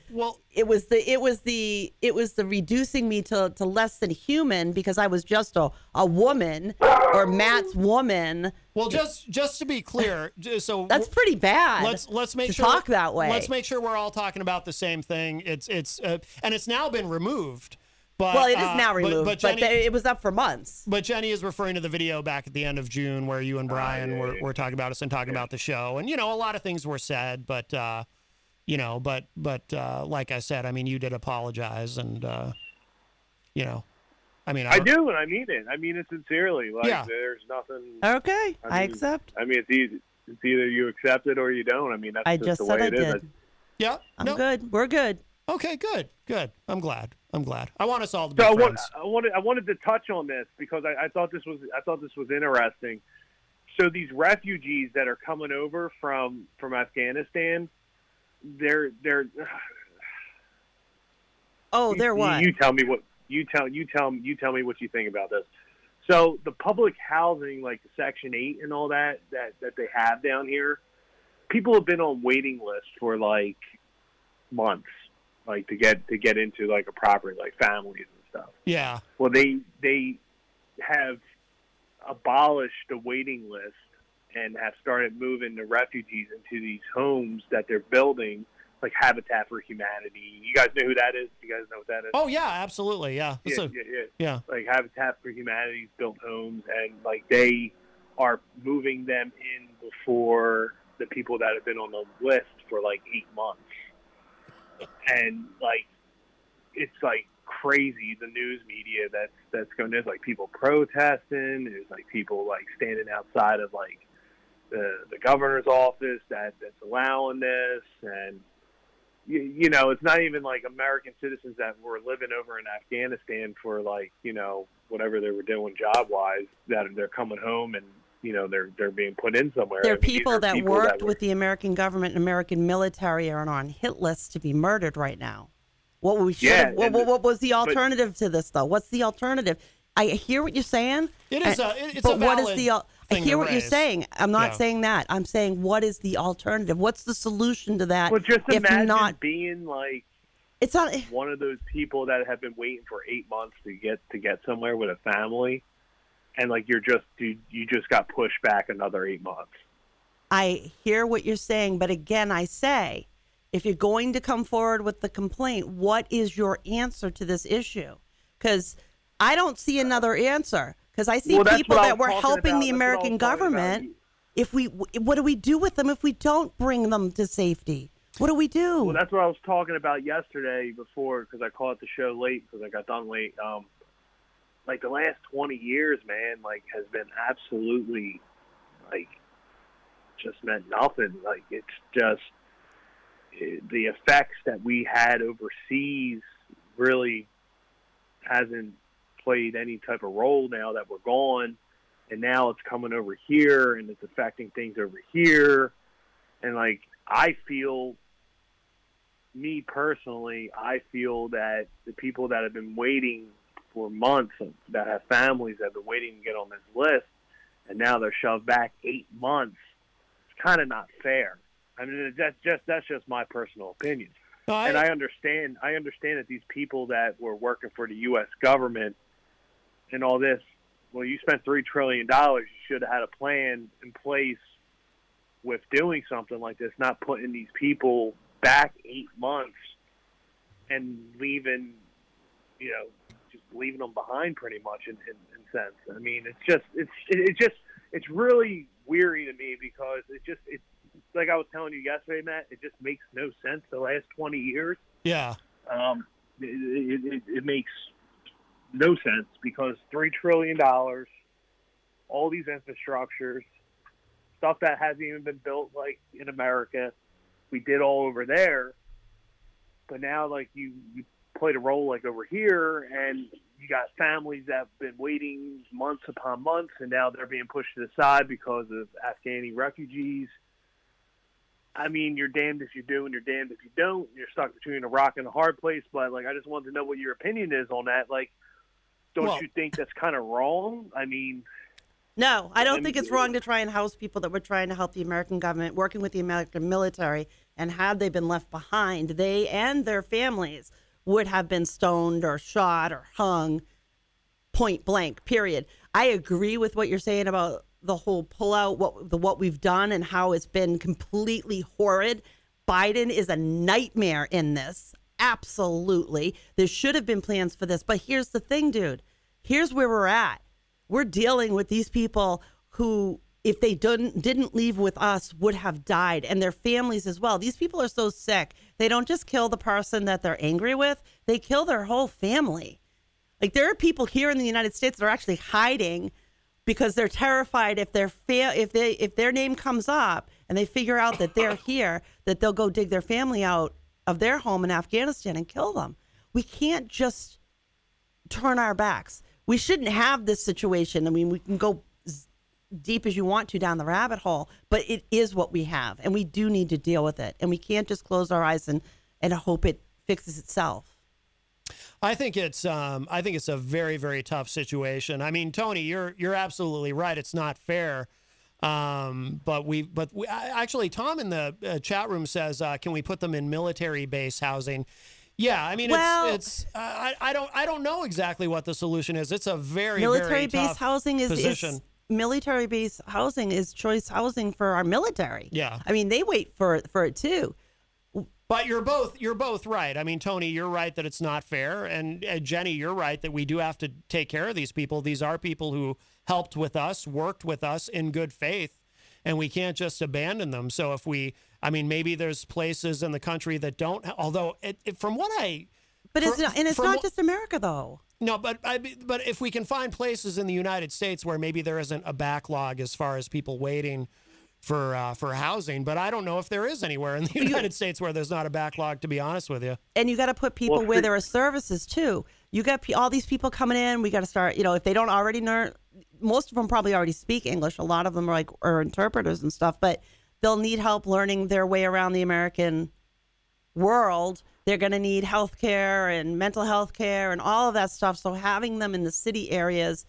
it was the reducing me to less than human because I was just a woman or Matt's woman. Well, just to be clear, so that's pretty bad. Let's make sure talk that way. Let's make sure we're all talking about the same thing. It's and it's now been removed. But, well, it is now removed, but Jenny, it was up for months. But Jenny is referring to the video back at the end of June where you and Brian were talking about us and talking about the show. And, a lot of things were said, but, like I said, you did apologize and, I do, and I mean it. I mean it sincerely. There's nothing. Okay, I accept. It's easy. It's either you accept it or you don't. That's I just just the way said it I is. did. Yeah. I'm good. We're good. Okay, good. I'm glad. I want us all to be So friends. I wanted to touch on this because I thought this was interesting. So these refugees that are coming over from Afghanistan, they're oh, they're what? You tell me what you tell me what you think about this. So the public housing, like Section 8 and all that they have down here, people have been on waiting lists for like months, like to get into like a property, like families and stuff. Yeah. Well, they have abolished the waiting list and have started moving the refugees into these homes that they're building, like Habitat for Humanity. You guys know who that is? You guys know what that is? Oh yeah, absolutely. Yeah. Yeah. Like Habitat for Humanity's built homes, and like they are moving them in before the people that have been on the list for like 8 months. And like, it's like crazy, the news media that's going, there's like people protesting, there's like people like standing outside of like the governor's office that's allowing this. And you know, it's not even like American citizens that were living over in Afghanistan for like, you know, whatever they were doing job wise, that they're coming home and, you know, they're being put in somewhere. There are people that worked with the American government and American military are on hit lists to be murdered right now. What was the alternative to this, though? What's the alternative? I hear what you're saying. It's but a what is valid the? I thing hear to what you're raise. saying. I'm not saying that. I'm saying what is the alternative? What's the solution to that? Well, just if imagine not being like it's not one of those people that have been waiting for 8 months to get somewhere with a family, and like you just got pushed back another 8 months. I hear what you're saying, but again, I say, if you're going to come forward with the complaint, what is your answer to this issue? Because I don't see another answer. Because I see people that were helping the American government. What do we do with them if we don't bring them to safety? What do we do? Well, that's what I was talking about yesterday before, because I called the show late because I got done late. Like the last 20 years, man, like has been absolutely like just meant nothing. Like it's just the effects that we had overseas really hasn't played any type of role now that we're gone, and now it's coming over here and it's affecting things over here. And like I feel that the people that have been waiting for months, that have families that have been waiting to get on this list, and now they're shoved back 8 months, it's kind of not fair. I mean, that's just my personal opinion. And I understand that these people that were working for the U.S. government and all this, well, you spent $3 trillion. You should have had a plan in place with doing something like this, not putting these people back 8 months and leaving, just leaving them behind pretty much in sense. I mean, it's really weary to me because it's like I was telling you yesterday, Matt, it just makes no sense the last 20 years. Yeah. It makes no sense because $3 trillion, all these infrastructures, stuff that hasn't even been built like in America, we did all over there. But now, like you played a role like over here, and you got families that have been waiting months upon months, and now they're being pushed to the side because of Afghani refugees. I mean, you're damned if you do and you're damned if you don't. You're stuck between a rock and a hard place. But like, I just wanted to know what your opinion is on that. Like, don't you think that's kind of wrong? I mean, no, I don't think it's wrong to try and house people that were trying to help the American government, working with the American military, and had they been left behind, they and their families would have been stoned or shot or hung point blank, period. I agree with what you're saying about the whole pullout, what we've done and how it's been completely horrid. Biden is a nightmare in this. Absolutely. There should have been plans for this. But here's the thing, dude. Here's where we're at. We're dealing with these people who, if they didn't leave with us, would have died, and their families as well. These people are so sick. They don't just kill the person that they're angry with. They kill their whole family. Like, there are people here in the United States that are actually hiding because they're terrified if their name comes up and they figure out that they're here, that they'll go dig their family out of their home in Afghanistan and kill them. We can't just turn our backs. We shouldn't have this situation. I mean, we can go as deep as you want to down the rabbit hole, but it is what we have, and we do need to deal with it. And we can't just close our eyes and hope it fixes itself. I think it's a very, very tough situation. I mean, Tony, you're absolutely right. It's not fair. But actually, Tom in the chat room says, can we put them in military base housing? Yeah, I mean, I don't know exactly what the solution is. It's a very, military very tough base housing position. Military base housing is choice housing for our military. Yeah. I mean, they wait for it too. But you're both right. I mean, Tony, you're right that it's not fair, and Jenny, you're right that we do have to take care of these people. These are people who helped with us, worked with us in good faith, and we can't just abandon them. So maybe there's places in the country that don't. Although, from what I, but it's not just America though. No, but if we can find places in the United States where maybe there isn't a backlog as far as people waiting for housing, but I don't know if there is anywhere in the United States where there's not a backlog, to be honest with you. And you got to put people where there are services too. You got all these people coming in. We got to start, if they don't already learn, most of them probably already speak English. A lot of them are interpreters and stuff, but they'll need help learning their way around the American world. They're going to need health care and mental health care and all of that stuff. So having them in the city areas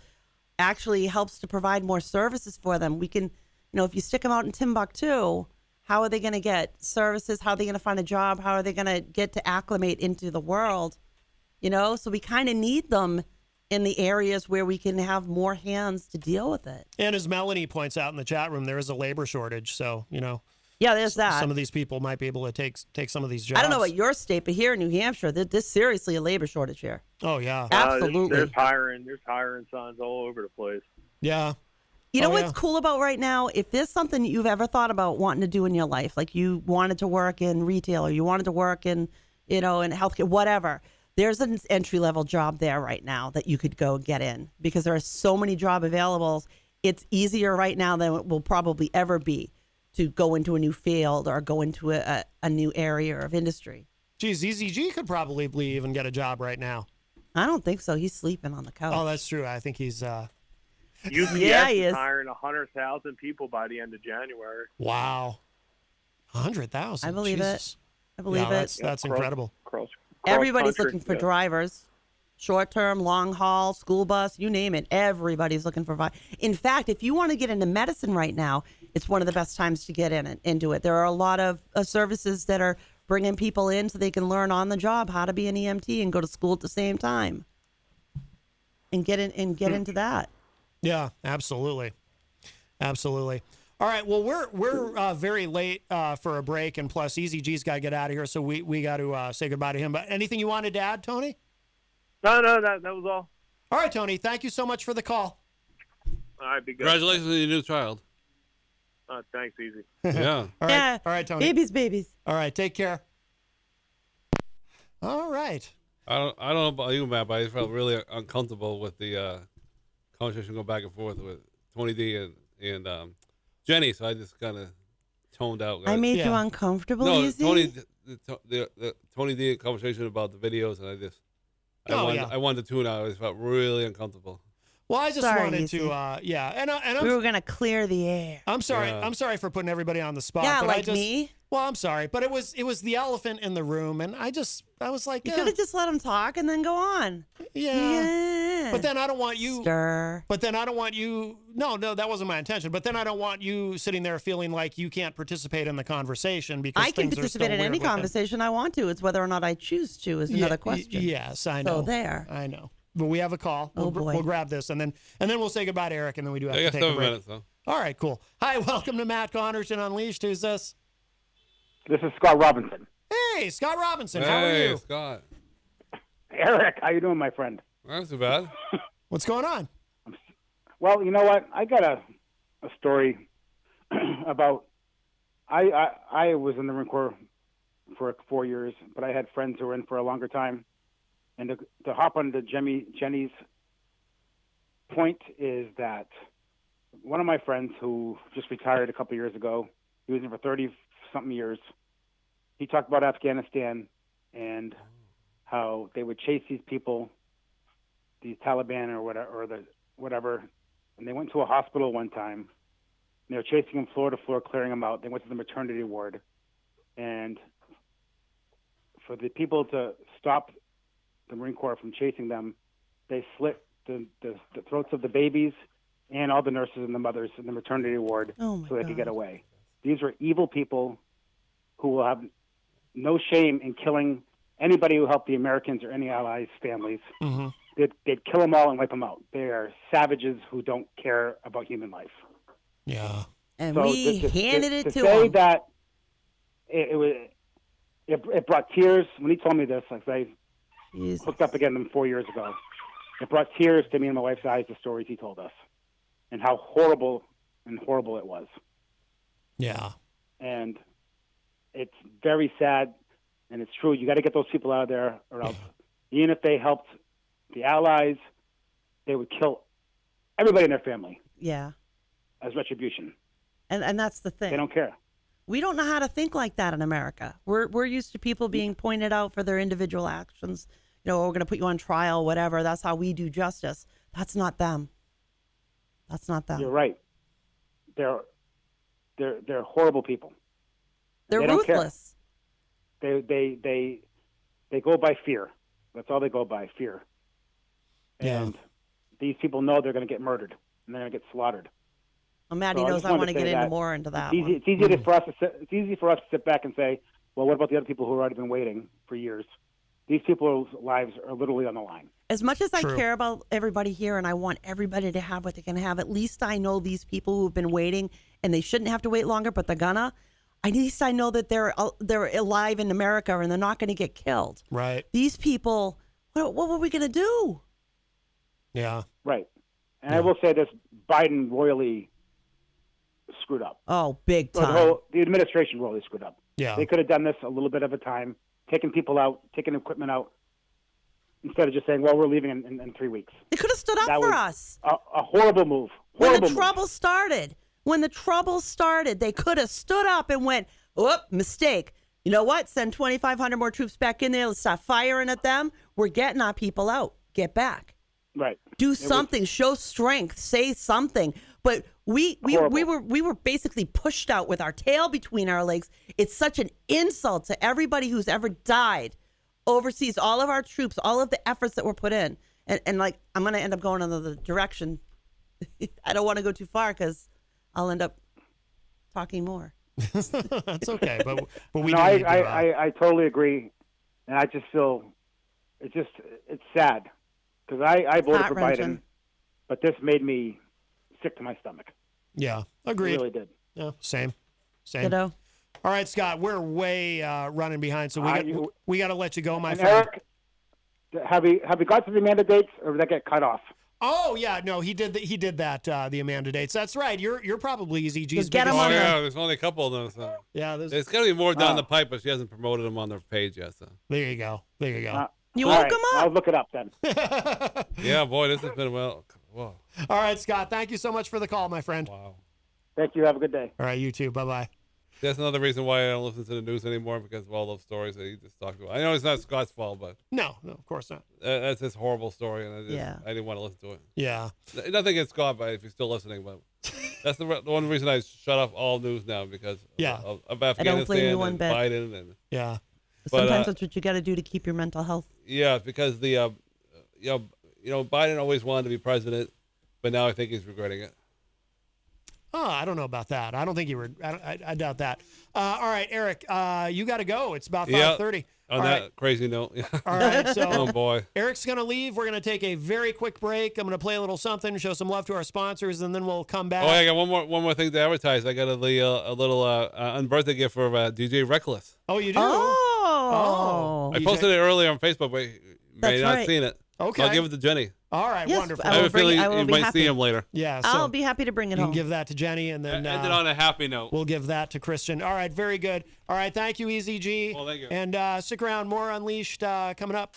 actually helps to provide more services for them. We can, if you stick them out in Timbuktu, how are they going to get services? How are they going to find a job? How are they going to get to acclimate into the world? So we kind of need them in the areas where we can have more hands to deal with it. And as Melanie points out in the chat room, there is a labor shortage. So, yeah, there's that. Some of these people might be able to take some of these jobs. I don't know about your state, but here in New Hampshire, there's seriously a labor shortage here. Oh, yeah. Absolutely. There's hiring signs all over the place. Yeah. You know what's cool about right now? If there's something you've ever thought about wanting to do in your life, like you wanted to work in retail or you wanted to work in, in healthcare, whatever, there's an entry-level job there right now that you could go get in because there are so many job available. It's easier right now than it will probably ever be to go into a new field or go into a new area of industry. Geez, Eazy-G could probably even get a job right now. I don't think so. He's sleeping on the couch. Oh, that's true. I think he's... UPS he is hiring 100,000 people by the end of January. Wow. 100,000? I believe Jesus. it. I believe it. That's incredible. Everybody's looking for drivers. Short-term, long-haul, school bus, you name it. Everybody's looking for... In fact, if you want to get into medicine right now, it's one of the best times to get into it. There are a lot of services that are bringing people in so they can learn on the job how to be an EMT and go to school at the same time and get into that. Yeah, absolutely. Absolutely. All right, well, we're very late for a break, and plus Eazy-G's got to get out of here, so we got to say goodbye to him. But anything you wanted to add, Tony? No, that was all. All right, Tony, thank you so much for the call. All right, be good. Congratulations on your new child. Thanks, Easy. Yeah. All right, Tony. Babies. All right, take care. All right. I don't know about you, Matt, but I felt really uncomfortable with the conversation going back and forth with Tony D and Jenny, so I just kind of toned out. I made you uncomfortable, No, Easy? the Tony D conversation about the videos, and I wanted to tune out. I just felt really uncomfortable. Well, I just wanted Easy. to, and we were gonna clear the air. I'm sorry. Yeah. I'm sorry for putting everybody on the spot. Yeah, but like me. Well, I'm sorry, but it was the elephant in the room, and I was like, You could have just let him talk and then go on. Yeah. But then I don't want you. Stir. But then I don't want you. No, that wasn't my intention. But then I don't want you sitting there feeling like you can't participate in the conversation because I can things are participate still in any weird with him. conversation I want to. It's whether or not I choose to is another question. Yes, I know. So there. I know. But we have a call. Oh, boy. We'll grab this and then we'll say goodbye to Eric, and then we do have to take a 7 break. minutes, though. All right, cool. Hi, welcome to Matt Connarton Unleashed. Who's this? This is Scott Robinson. Hey, Scott Robinson. How are you? Scott. Eric, how you doing, my friend? Not too bad. What's going on? Well, you know what? I got a story about. I was in the Marine Corps for 4 years, but I had friends who were in for a longer time. And to hop on to Jenny's point is that one of my friends who just retired a couple of years ago, he was in for 30-something years. He talked about Afghanistan and how they would chase these people, these Taliban or whatever, and they went to a hospital one time. And they were chasing them floor to floor, clearing them out. They went to the maternity ward, and for the people to stop the Marine Corps from chasing them, they slit the throats of the babies and all the nurses and the mothers in the maternity ward so they could get away. These were evil people who will have no shame in killing anybody who helped the Americans or any allies' families. Mm-hmm. They'd kill them all and wipe them out. They are savages who don't care about human life. Yeah. And So we handed it to say him. that it brought tears when he told me this. Like I hooked up again with him 4 years ago. It brought tears to me and my wife's eyes, the stories he told us, and how horrible it was. Yeah. And it's very sad, and it's true. You got to get those people out of there, or else, even if they helped the Allies, they would kill everybody in their family. Yeah. As retribution. And that's the thing. They don't care. We don't know how to think like that in America. We're used to people being pointed out for their individual actions. You know, we're going to put you on trial, whatever. That's how we do justice. That's not them. That's not them. You're right. They're horrible people. They're they don't ruthless. Care. They go by fear. That's all they go by, fear. Yeah. And these people know they're going to get murdered and they're going to get slaughtered. Well, Maddie knows I want to get more into that. It's easy for us to sit back and say, well, what about the other people who have already been waiting for years? These people's lives are literally on the line. As much as I care about everybody here and I want everybody to have what they can have, at least I know these people who've been waiting and they shouldn't have to wait longer, but they're gonna. At least I know that they're alive in America and they're not going to get killed. Right. These people, what were we going to do? Yeah. Right. And I will say this, Biden royally screwed up. Oh, big time. The administration royally screwed up. Yeah. They could have done this a little bit of a time, taking people out, taking equipment out, instead of just saying, well, we're leaving in 3 weeks. They could have stood up for us. A horrible move. When the trouble started, they could have stood up and went, "Whoop, mistake. You know what? Send 2,500 more troops back in there. Let's start firing at them. We're getting our people out. Get back. Right. Do something. Show strength. Say something." But we were basically pushed out with our tail between our legs. It's such an insult to everybody who's ever died overseas. All of our troops, all of the efforts that were put in, and like I'm going to end up going another direction. I don't want to go too far because I'll end up talking more. That's okay, but we. No, I totally agree, and I just feel it's sad because I voted for Biden, but this made me sick to my stomach. Yeah, agreed. It really did. Yeah, same. Ditto. All right, Scott, we're way running behind, so we got to let you go, my friend. Eric, have we got to the Amanda dates, or did that get cut off? Oh yeah, no, he did that. The Amanda dates. That's right. You're probably Eazy-G's. Get him on there's only a couple of them. So. Yeah, there's got to be more down the pipe, but she hasn't promoted them on their page yet. So there you go. You woke him up. I'll look it up then. Yeah, boy, this has been well. Whoa. All right, Scott. Thank you so much for the call, my friend. Wow. Thank you. Have a good day. All right, you too. Bye-bye. That's another reason why I don't listen to the news anymore, because of all those stories that he just talked about. I know it's not Scott's fault, but no, of course not. That's his horrible story, and I didn't want to listen to it. Yeah. Nothing against Scott, but if you're still listening, but that's the one reason I shut off all news now, because of Afghanistan I don't blame you one bit. Biden and yeah. Sometimes that's what you got to do to keep your mental health. Yeah, because the Biden always wanted to be president, but now I think he's regretting it. Oh, I don't know about that. I don't think you were. I doubt that. All right, Eric, you got to go. It's about 5:30. On that crazy note. All right, so oh boy, Eric's gonna leave. We're gonna take a very quick break. I'm gonna play a little something, show some love to our sponsors, and then we'll come back. Oh, I got one more thing to advertise. I got a little unbirthday gift for DJ Reckless. Oh, you do? Oh. I posted it earlier on Facebook, but you may not have seen it. Okay. So I'll give it to Jenny. All right, yes, wonderful. I have a feeling you might see him later. Yeah, so I'll be happy to bring it you home. can give that to Jenny, and then end it on a happy note. We'll give that to Christian. All right, very good. All right, thank you, Eazy-G. Well, thank you. And stick around, more Unleashed coming up.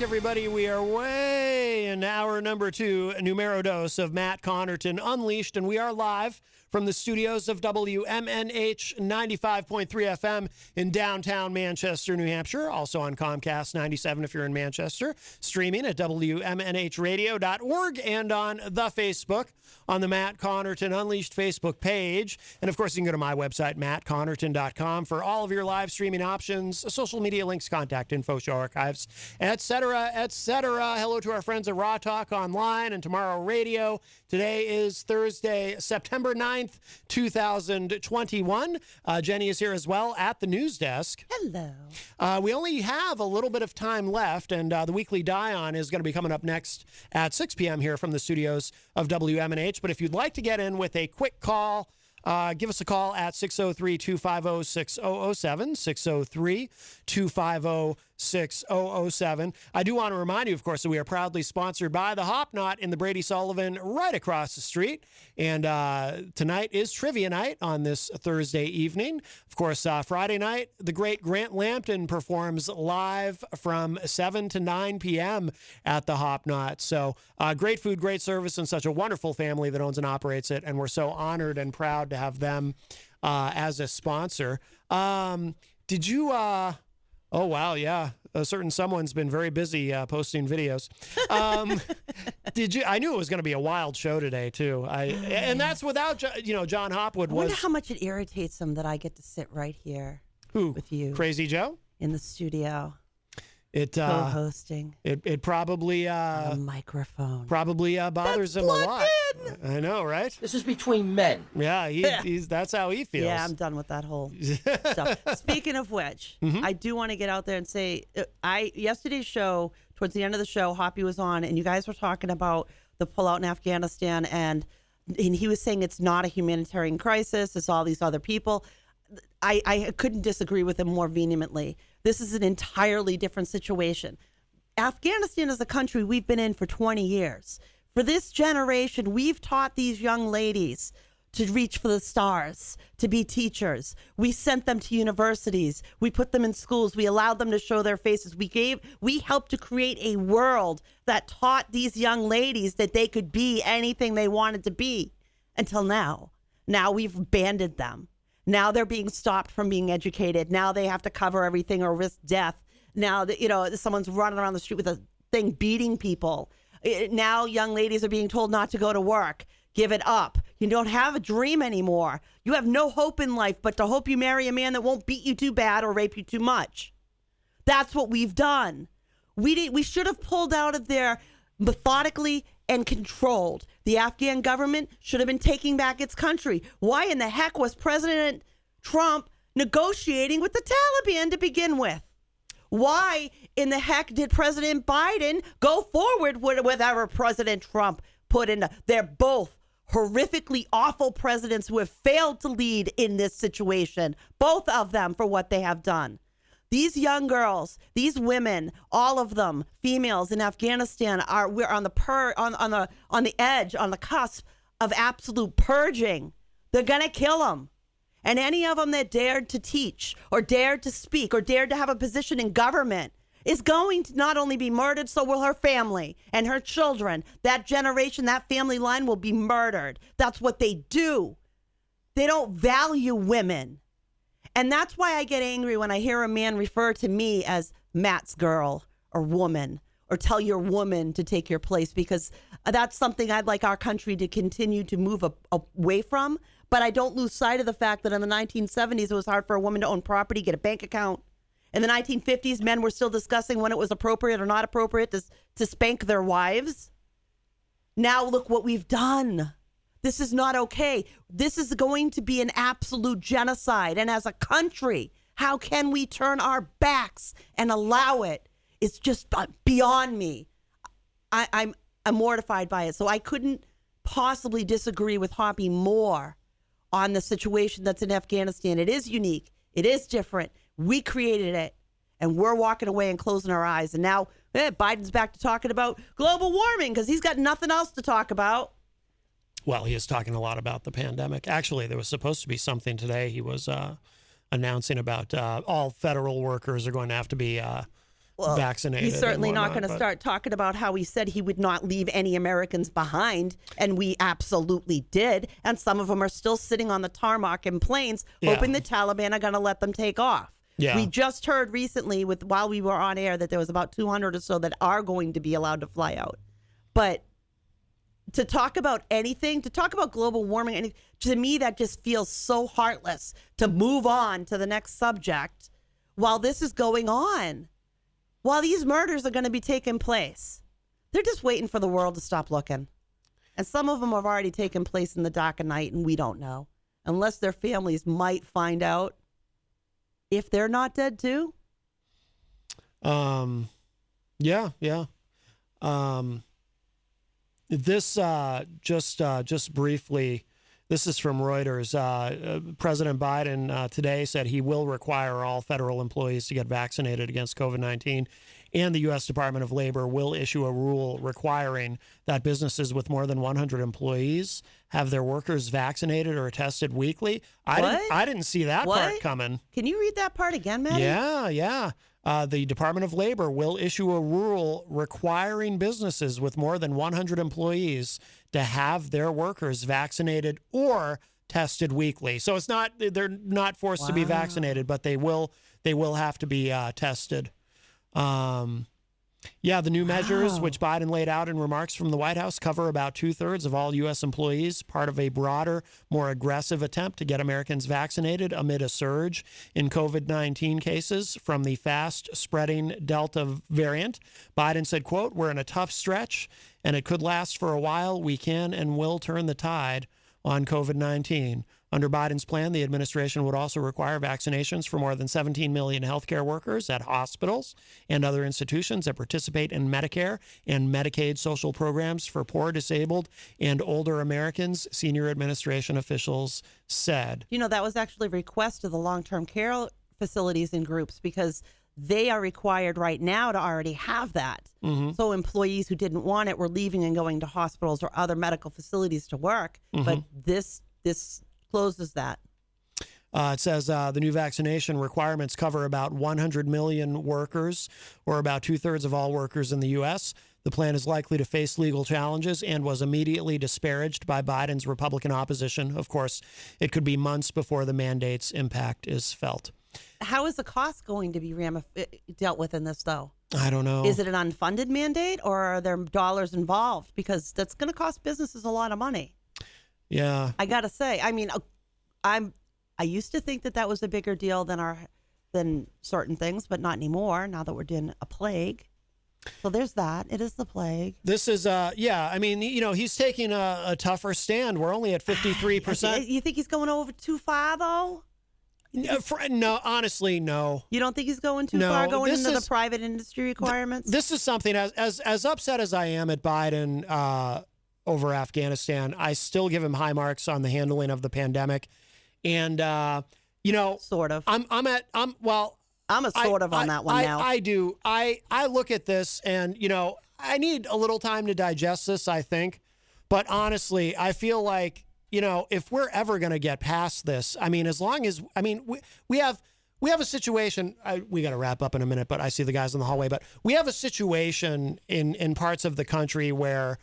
everybody. We are way in hour number 2, numero dos of Matt Connarton Unleashed, and we are live from the studios of WMNH 95.3 FM in downtown Manchester, New Hampshire. Also on Comcast 97 if you're in Manchester. Streaming at WMNHradio.org and on the Facebook on the Matt Connarton Unleashed Facebook page. And of course, you can go to my website, mattconnerton.com, for all of your live streaming options, social media links, contact info, show archives, etc., etc. Hello to our friends at Raw Talk Online and Tomorrow Radio. Today is Thursday, September 9th, 2021. Jenny is here as well at the news desk. Hello. We only have a little bit of time left, and the weekly die-on is going to be coming up next at 6 p.m. here from the studios of WMNH. But if you'd like to get in with a quick call, give us a call at 603-250-6007, 603-250-6007. I do want to remind you, of course, that we are proudly sponsored by the Hop Knot in the Brady Sullivan right across the street. And tonight is trivia night on this Thursday evening. Of course, Friday night, the great Grant Lampton performs live from 7 to 9 p.m. at the Hop Knot. So great food, great service, and such a wonderful family that owns and operates it. And we're so honored and proud to have them as a sponsor. Did you... oh, wow, yeah. A certain someone's been very busy posting videos. Did you? I knew it was going to be a wild show today, too. And that's without, John Hopwood I wonder how much it irritates him that I get to sit right here with you. Crazy Joe? In the studio. Co-hosting. It probably on a microphone. Probably bothers him a lot. I know, right? This is between men. Yeah, that's how he feels. Yeah, I'm done with that whole stuff. Speaking of which, I do want to get out there and say, yesterday's show, towards the end of the show, Hoppy was on, and you guys were talking about the pullout in Afghanistan, and he was saying it's not a humanitarian crisis, it's all these other people. I couldn't disagree with him more vehemently. This is an entirely different situation. Afghanistan is a country we've been in for 20 years. For this generation, we've taught these young ladies to reach for the stars, to be teachers. We sent them to universities. We put them in schools. We allowed them to show their faces. We helped to create a world that taught these young ladies that they could be anything they wanted to be until now. Now we've abandoned them. Now they're being stopped from being educated. Now they have to cover everything or risk death. Now that someone's running around the street with a thing beating people. Now young ladies are being told not to go to work. Give it up. You don't have a dream anymore. You have no hope in life but to hope you marry a man that won't beat you too bad or rape you too much. That's what we've done. We should have pulled out of there methodically and controlled. The Afghan government should have been taking back its country. Why in the heck was President Trump negotiating with the Taliban to begin with? Why in the heck did President Biden go forward with whatever President Trump put in? They're both horrifically awful presidents who have failed to lead in this situation. Both of them for what they have done. These young girls, these women, all of them, females in Afghanistan, we're on the edge, on the cusp of absolute purging. They're gonna kill them, and any of them that dared to teach, or dared to speak, or dared to have a position in government is going to not only be murdered, so will her family and her children. That generation, that family line will be murdered. That's what they do. They don't value women. And that's why I get angry when I hear a man refer to me as Matt's girl or woman, or tell your woman to take your place, because that's something I'd like our country to continue to move away from. But I don't lose sight of the fact that in the 1970s, it was hard for a woman to own property, get a bank account. In the 1950s, men were still discussing when it was appropriate or not appropriate to spank their wives. Now look what we've done. This is not okay. This is going to be an absolute genocide. And as a country, how can we turn our backs and allow it? It's just beyond me. I'm mortified by it. So I couldn't possibly disagree with Hoppy more on the situation that's in Afghanistan. It is unique. It is different. We created it. And we're walking away and closing our eyes. And now Biden's back to talking about global warming because he's got nothing else to talk about. Well, he is talking a lot about the pandemic. Actually, there was supposed to be something today. He was announcing about all federal workers are going to have to be vaccinated. He's certainly not going to but- start talking about how he said he would not leave any Americans behind, and we absolutely did. And some of them are still sitting on the tarmac in planes, hoping the Taliban are going to let them take off. Yeah. We just heard recently, while we were on air, that there was about 200 or so that are going to be allowed to fly out. But to talk about anything, to talk about global warming, to me, that just feels so heartless to move on to the next subject while this is going on. While these murders are going to be taking place, they're just waiting for the world to stop looking. And some of them have already taken place in the dark of night, and we don't know. Unless their families might find out if they're not dead too. Yeah. This just briefly. This is from Reuters. President Biden today said he will require all federal employees to get vaccinated against COVID-19, and the U.S. Department of Labor will issue a rule requiring that businesses with more than 100 employees have their workers vaccinated or tested weekly. I didn't see that part coming. Can you read that part again, Maddie? Yeah. The Department of Labor will issue a rule requiring businesses with more than 100 employees to have their workers vaccinated or tested weekly. So they're not forced to be vaccinated, but they will have to be tested. The new measures, which Biden laid out in remarks from the White House, cover about 2/3 of all U.S. employees, part of a broader, more aggressive attempt to get Americans vaccinated amid a surge in COVID-19 cases from the fast-spreading Delta variant. Biden said, quote, "We're in a tough stretch, and it could last for a while. We can and will turn the tide on COVID-19. Under Biden's plan, the administration would also require vaccinations for more than 17 million healthcare workers at hospitals and other institutions that participate in Medicare and Medicaid social programs for poor, disabled, and older Americans, senior administration officials said. You know, that was actually a request of the long-term care facilities and groups because they are required right now to already have that. Mm-hmm. So employees who didn't want it were leaving and going to hospitals or other medical facilities to work. Mm-hmm. But this closes that. It says the new vaccination requirements cover about 100 million workers, or about 2/3 of all workers in the U.S. The plan is likely to face legal challenges and was immediately disparaged by Biden's Republican opposition. Of course, it could be months before the mandate's impact is felt. How is the cost going to be dealt with in this, though? I don't know. Is it an unfunded mandate, or are there dollars involved? Because that's going to cost businesses a lot of money. Yeah. I got to say, I mean, I used to think that was a bigger deal than certain things, but not anymore now that we're doing a plague. So there's that. It is the plague. This is, I mean, he's taking a tougher stand. We're only at 53%. You think he's going over too far, though? No, honestly, no. You don't think he's going too far, going into the private industry requirements? This is something, as upset as I am at Biden over Afghanistan, I still give him high marks on the handling of the pandemic. And, sort of. I'm a sort of on that one now. I do. I look at this and, I need a little time to digest this, I think. But honestly, I feel like, if we're ever going to get past this, I mean, we have a situation, we got to wrap up in a minute, but I see the guys in the hallway, but we have a situation in parts of the country where,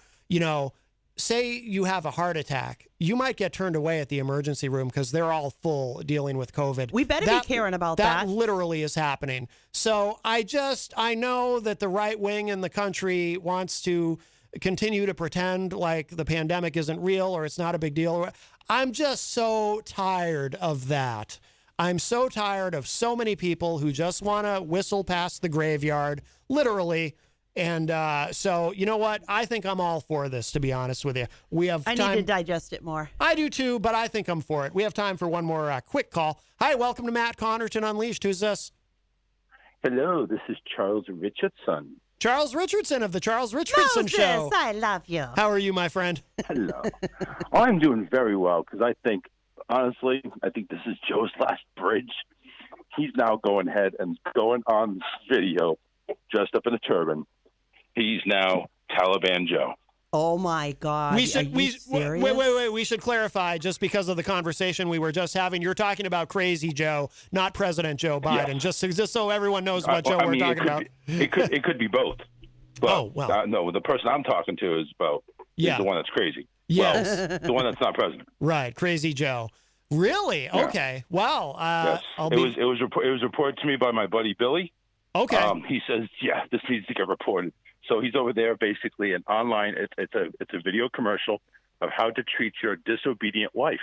say you have a heart attack, you might get turned away at the emergency room because they're all full dealing with COVID. We better be caring about that. That literally is happening. So I know that the right wing in the country wants to continue to pretend like the pandemic isn't real or it's not a big deal. I'm just so tired of that. I'm so tired of so many people who just want to whistle past the graveyard, literally. And so, you know what? I think I'm all for this, to be honest with you. We have time. I need to digest it more. I do too, but I think I'm for it. We have time for one more quick call. Hi, welcome to Matt Connarton Unleashed. Who's this? Hello, this is Charles Richardson. Charles Richardson of the Charles Richardson Show. I love you. How are you, my friend? Hello. I'm doing very well because I think this is Joe's last bridge. He's now going ahead and going on this video dressed up in a turban. He's now Taliban Joe. Oh my God! We should. Serious? Wait. We should clarify just because of the conversation we were just having. You're talking about Crazy Joe, not President Joe Biden. Just so everyone knows what Joe we're talking about. It could be both. But, no, the person I'm talking to is the one that's crazy. Yes, well, the one that's not president. Right, Crazy Joe. Really? Yeah. Okay. Well, yes. It was reported to me by my buddy Billy. Okay. He says, this needs to get reported. So he's over there, basically, an online. It's a video commercial of how to treat your disobedient wife.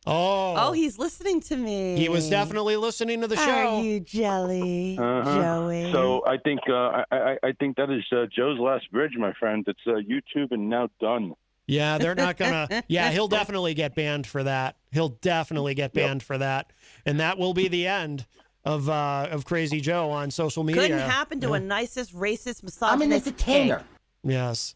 Oh, he's listening to me. He was definitely listening to the show. Are you jelly, Joey? So I think I think that is Joe's last bridge, my friend. It's YouTube and now done. Yeah, they're not gonna. Yeah, he'll definitely get banned for that. He'll definitely get banned for that, and that will be the end of Crazy Joe on social media. Couldn't happen to a nicest, racist, misogynist. I'm an entertainer. Yes.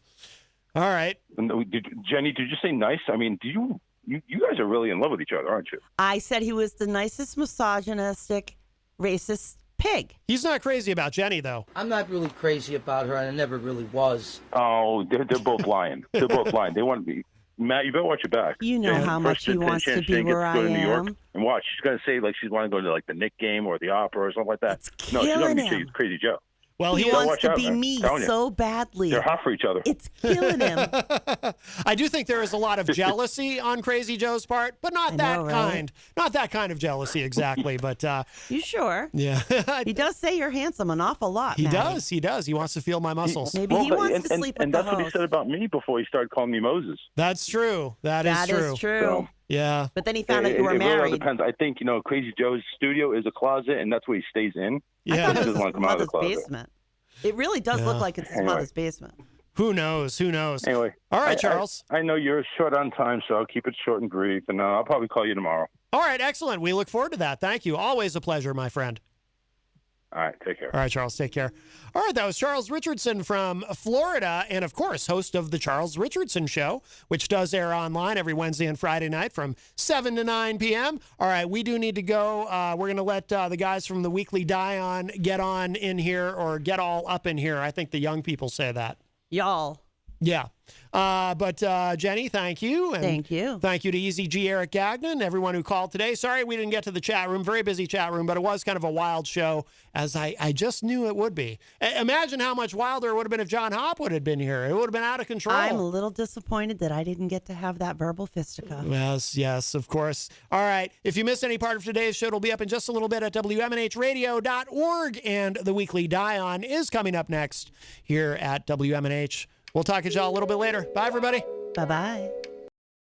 All right. Jenny, did you say nice? I mean, you guys are really in love with each other, aren't you? I said he was the nicest, misogynistic, racist pig. He's not crazy about Jenny, though. I'm not really crazy about her, and I never really was. Oh, they're both lying. They're both lying. They want to be. Matt, you better watch your back. You know how much he wants to be where I am. And watch, she's going to say like she's want to go to like the Knick game or the opera or something like that. No, she's going to be Crazy Joe. Well, he wants to be me so badly. They're hot for each other. It's killing him. I do think there is a lot of jealousy on Crazy Joe's part, but not that kind. Not that kind of jealousy exactly. But you sure? Yeah. He does say you're handsome an awful lot. He Maddie. does. He does. He wants to feel my muscles. Maybe he wants to sleep with the And that's what he host. said about me before he started calling me Moses. That's true. That is true. So, yeah. But then he found out you were married. It really depends. I think Crazy Joe's studio is a closet, and that's where he stays in. Yeah. I thought it He was doesn't want to come out of the his closet. basement. It really does look like it's his mother's basement. Who knows? Who knows? Anyway. All right, Charles. I know you're short on time, so I'll keep it short and brief, and I'll probably call you tomorrow. All right, excellent. We look forward to that. Thank you. Always a pleasure, my friend. All right, take care. All right, Charles, take care. All right, that was Charles Richardson from Florida and, of course, host of The Charles Richardson Show, which does air online every Wednesday and Friday night from 7 to 9 p.m. All right, we do need to go. We're going to let the guys from the Weekly Die-On get on in here or get all up in here. I think the young people say that. Y'all. Yeah. But Jenny, thank you. And thank you. Thank you to Eazy-G, Eric Gagnon, everyone who called today. Sorry we didn't get to the chat room. Very busy chat room, but it was kind of a wild show, as I just knew it would be. Imagine how much wilder it would have been if John Hopwood had been here. It would have been out of control. I'm a little disappointed that I didn't get to have that verbal fisticuff. Yes, of course. All right. If you missed any part of today's show, it'll be up in just a little bit at WMNHradio.org, and the Weekly Die-On is coming up next here at WMNH. We'll talk to y'all a little bit later. Bye, everybody. Bye-bye.